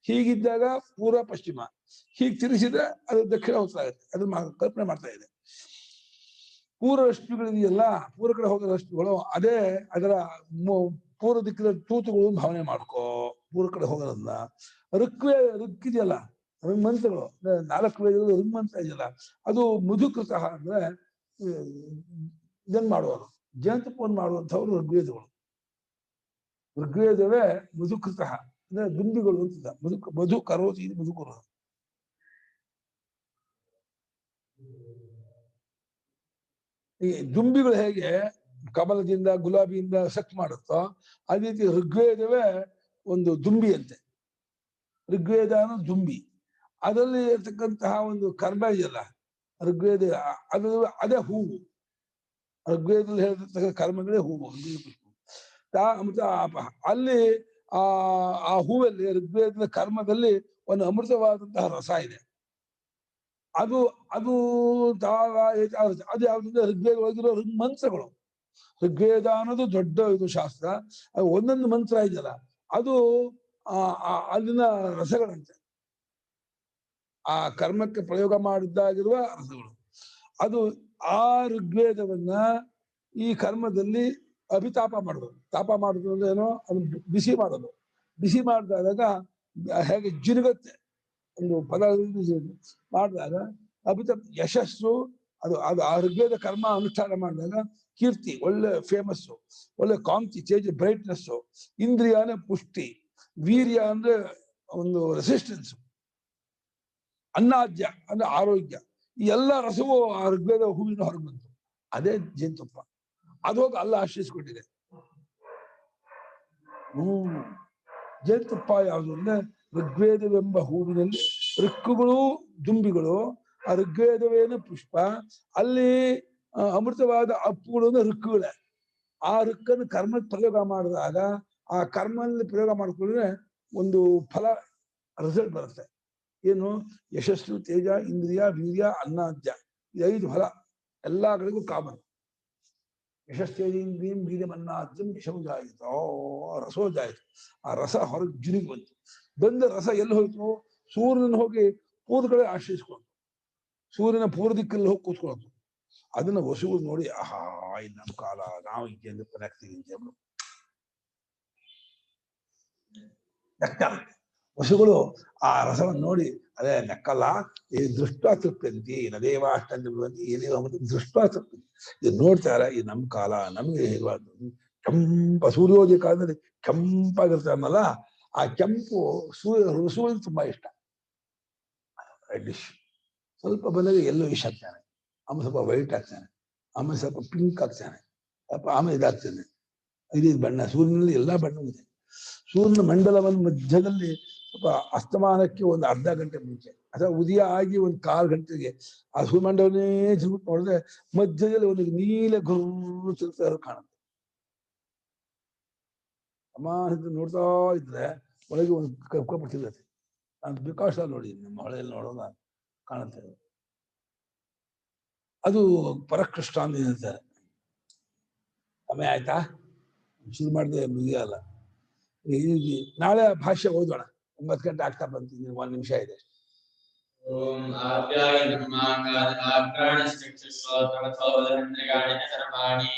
ಹೀಗಿದ್ದಾಗ ಪೂರ್ವ ಪಶ್ಚಿಮ, ಹೀಗೆ ತಿರ್ಸಿದ್ರೆ ಅದು ದಕ್ಷಿಣ ಉತ್ತರ ಆಗುತ್ತೆ. ಅದನ್ನ ಕಲ್ಪನೆ ಮಾಡ್ತಾ ಇದೆ. ಪೂರ್ವ ರಶ್ಮಿಗಳಿದೆಯಲ್ಲ, ಪೂರ್ವ ಕಡೆ ಹೋಗೋ ರಶ್ಮಿಗಳು, ಅದೇ ಅದರ ಪೂರ್ವ ದಿಕ್ಕಿನ ತೂತುಗಳು ಭಾವನೆ ಮಾಡ್ಕೋ. ಪೂರ್ವ ಕಡೆ ಹೋಗೋದನ್ನ ಋಕ್ಕಿದೆಯಲ್ಲ, ಮಂತ್ರಗಳು 4 ವೇದಗಳು ಋಗ್ಮಂತ್ರ ಇದೆಯಲ್ಲ, ಅದು ಮಧುಕೃತ ಅಂದ್ರೆ ಇದನ್ ಮಾಡುವರು, ಜೇನುತುಪ್ಪವನ್ನು ಮಾಡುವಂಥವ್ರು ಋಗ್ವೇದಗಳು. ಋಗ್ವೇದವೇ ಮಧುಕೃತ ಅಂದ್ರೆ ದುಂಬಿಗಳು ಅಂತ. ಮಧು ಕರೋತಿ ಮಧುಕರು. ಈ ದುಂಬಿಗಳು ಹೇಗೆ ಕಮಲದಿಂದ ಗುಲಾಬಿಯಿಂದ ಸೆಕ್ಟ್ ಮಾಡುತ್ತೋ ಅದೇ ರೀತಿ ಋಗ್ವೇದವೇ ಒಂದು ದುಂಬಿ ಅಂತೆ. ಋಗ್ವೇದ ಅನ್ನೋ ದುಂಬಿ, ಅದರಲ್ಲಿ ಇರ್ತಕ್ಕಂತಹ ಒಂದು ಕರ್ಮ ಇದೆಯಲ್ಲ ಋಗ್ವೇದ, ಅದು ಅದೇ ಹೂವು. ಋಗ್ವೇದದಲ್ಲಿ ಹೇಳಿರ್ತಕ್ಕಂಥ ಕರ್ಮಗಳೇ ಹೂವು. ಅಲ್ಲಿ ಆ ಹೂವಲ್ಲಿ ಋಗ್ವೇದದ ಕರ್ಮದಲ್ಲಿ ಒಂದು ಅಮೃತವಾದಂತಹ ರಸ ಇದೆ. ಅದು ಅದು ಅದು ಯಾವ್ದು ಋಗ್ವೇದ ಒಳಗಿರೋ ಮಂತ್ರಗಳು. ಋಗ್ವೇದ ಅನ್ನೋದು ದೊಡ್ಡ ಇದು ಶಾಸ್ತ್ರ. ಒಂದೊಂದು ಮಂತ್ರ ಇದೆಯಲ್ಲ ಅದು ಅಲ್ಲಿನ ರಸಗಳಂತೆ, ಆ ಕರ್ಮಕ್ಕೆ ಪ್ರಯೋಗ ಮಾಡಿದ್ದಾಗಿರುವ ರಸಗಳು. ಅದು ಆ ಋಗ್ವೇದವನ್ನ ಈ ಕರ್ಮದಲ್ಲಿ ಅಭಿತಾಪ ಮಾಡೋದು. ತಾಪ ಮಾಡೋದು ಅಂದ್ರೆ ಏನೋ ಅದನ್ನು ಬಿಸಿ ಮಾಡೋದು. ಬಿಸಿ ಮಾಡಿದಾಗ ಹೇಗೆ ಜಿನುಗತ್ತೆ ಒಂದು ಪದ ಮಾಡಿದಾಗ ಅಭಿತಾಪ ಯಶಸ್ಸು. ಅದು ಆ ಋಗ್ವೇದ ಕರ್ಮ ಅನುಷ್ಠಾನ ಮಾಡಿದಾಗ ಕೀರ್ತಿ, ಒಳ್ಳೆ ಫೇಮಸ್ಸು, ಒಳ್ಳೆ ಕಾಂತಿ, ತೇಜ, ಬ್ರೈಟ್ನೆಸ್ಸು. ಇಂದ್ರಿಯ ಅಂದ್ರೆ ಪುಷ್ಟಿ, ವೀರ್ಯ ಅಂದ್ರೆ ಒಂದು ರೆಸಿಸ್ಟೆನ್ಸ್, ಅನ್ನಾದ್ಯ ಅಂದ್ರೆ ಆರೋಗ್ಯ. ಈ ಎಲ್ಲ ರಸವೂ ಆ ಋಗ್ವೇದ ಹೂವಿನ ಹೊರಗೆ ಬಂತು. ಅದೇ ಜೇನುತುಪ್ಪ. ಅದು ಹೋಗಿ ಅಲ್ಲ ಆಶ್ರಯಿಸ್ಕೊಂಡಿದೆ. ಜೇನುತುಪ್ಪ ಯಾವುದು ಅಂದ್ರೆ ಋಗ್ವೇದವೆಂಬ ಹೂವಿನಲ್ಲಿ ಋಕ್ಕುಗಳು ದುಂಬಿಗಳು, ಆ ಋಗ್ವೇದವೇನ ಪುಷ್ಪ, ಅಲ್ಲಿ ಅಮೃತವಾದ ಅಪ್ಪುಗಳು ಅಂದ್ರೆ ಋಕ್ಕುಗಳೇ. ಆ ಋಕ್ಕನ್ನು ಕರ್ಮ ಪ್ರಯೋಗ ಮಾಡಿದಾಗ ಆ ಕರ್ಮದಲ್ಲಿ ಪ್ರಯೋಗ ಮಾಡ್ಕೊಂಡ್ರೆ ಒಂದು ಫಲ ರಿಸಲ್ಟ್ ಬರುತ್ತೆ. ಏನು? ಯಶಸ್ಸು, ತೇಜ, ಇಂದ್ರಿಯ, ವೀರ್ಯ, ಅನ್ನಾದ್ಯ. ಈ 5 ಫಲ ಎಲ್ಲಾ ಕಡೆಗೂ ಕಾಮನ್. ಯಶಸ್ತೇಜೇಂದ್ರಿಯಂ ವೀರ್ಯಂ ಅನ್ನಾದ್ಯಂ ಯಶವು ಜಾಯಿತು, ರಸೋ ಜಾಯಿತು. ಆ ರಸ ಹೊರಗೆ ಜಿರುಗಿ ಬಂತು. ಬಂದ ರಸ ಎಲ್ಲಿ ಹೋಯ್ತು? ಸೂರ್ಯನ ಹೋಗಿ ಪೂರ್ವ ಕಡೆ ಆಶ್ರಯಿಸ್ಕೊಂಡು ಸೂರ್ಯನ ಪೂರ್ವ ದಿಕ್ಕಲ್ಲಿ ಹೋಗಿ ಕೂತ್ಕೊಳ್ತು. ಅದನ್ನ ವಸುಗಳು ನೋಡಿ, ಆಹಾ ಇದು ನಮ್ಮ ಕಾಲ, ನಾವು ಹಿಂಗೆ ಕನೆಕ್ಟಿಂಗ್ ಅಂತ ನೆಕ್ಕಾಗುತ್ತೆ. ವಸುಗಳು ಆ ರಸವನ್ನು ನೋಡಿ, ಅದೇ ನೆಕ್ಕಲ್ಲ, ಈ ದೃಷ್ಟ ತೃಪ್ತಿ ನದೇವ ಅಷ್ಟಂತಿ ಏನೇವ ದೃಷ್ಟ ತೃಪ್ತಿ. ಇದು ನೋಡ್ತಾರೆ, ಇದು ನಮ್ಮ ಕಾಲ, ನಮ್ಗೆ ಹೇಗಬಾರ್ದು. ಕೆಂಪ ಸೂರ್ಯೋದಯ ಕಾಲದಲ್ಲಿ ಕೆಂಪಾಗಿರ್ತಾರಲ್ಲ, ಆ ಕೆಂಪು ಋಸುವಿಗೆ ತುಂಬಾ ಇಷ್ಟ. ರೆಡ್ಡಿಶ್ ಸ್ವಲ್ಪ ಬಂದಾಗ ಎಲ್ಲೋ ಇಶ್ ಹಾಕ್ತಾನೆ, ಆಮೇಲೆ ಸ್ವಲ್ಪ ವೈಟ್ ಹಾಕ್ತಾನೆ, ಆಮೇಲೆ ಸ್ವಲ್ಪ ಪಿಂಕ್ ಹಾಕ್ತಾನೆ, ಸ್ವಲ್ಪ ಆಮೇಲೆ ಇದಾಗ್ತಾನೆ. 5 ಬಣ್ಣ. ಸೂರ್ಯನಲ್ಲಿ ಎಲ್ಲಾ ಬಣ್ಣ ಇದೆ. ಸೂರ್ಯನ ಮಂಡಲವನ್ನು ಮಧ್ಯದಲ್ಲಿ ಸ್ವಲ್ಪ ಅಸ್ತಮಾನಕ್ಕೆ ಒಂದು ಅರ್ಧ ಗಂಟೆ ಮುಂಚೆ ಅಥವಾ ಉದಯ ಆಗಿ ಒಂದು 1/4 ಗಂಟೆಗೆ ಆ ಸೂರ್ಯಮಂಡಲವನ್ನೇ ಜಿಗುಟ್ ನೋಡಿದ್ರೆ ಮಧ್ಯದಲ್ಲಿ ಒಂದು ನೀಲ ಗುರು ಚಿಲ್ತಾ ಕಾಣುತ್ತೆ. ಅಮಾನ ನೋಡ್ತಾ ಇದ್ರೆ ಒಳಗೆ ಒಂದು ಕಪ್ಪಿರ್ತದೆ. ನಾನು ಬಿಕಾಸ್ ನೋಡಿ ನಮ್ಮ ಹೊಳೆಯಲ್ಲಿ ನೋಡೋದ ಕಾಣುತ್ತೆ. ಅದು ಪರಕೃಷ್ಟ ಅಂತ ಹೇಳ್ತಾರೆ. ಸಮಯ ಆಯ್ತಾ? ಶುರು ಮಾಡಿದ್ರೆ ಮುಗಿಯಲ್ಲ. ನಾಳೆ ಭಾಷ್ಯ ಓದೋಣ. 9 ಗಂಟೆ ಆಗ್ತಾ ಬಂತು. 1 ನಿಮಿಷ ಇದೆ. ಓಂ ಆಪ್ಯಾಯ ಸರ್ವಾಣಿ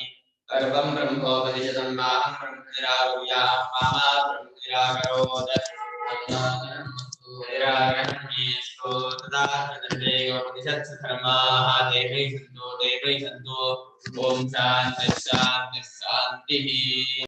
ಸರ್ವಂ ಬ್ರಹ್ಮೋಪನಿಷದಂ ಮಾಹಂ ಬ್ರಹ್ಮ ನಿರಾಕುರ್ಯಾಂ ಮಾಮಾ ಬ್ರಹ್ಮ ನಿರಾಕರೋತ್ ನಿರಾಕರಣೀಯಸ್ತು ತದಾತ್ಮತಂದೇವೋಪನಿಷತ್ಸು ಧರ್ಮಾಃ ದೇವೈ ಸಂತೋ. ಓಂ ಶಾಂತಿ ಶಾಂತಿ ಶಾಂತಿಃ.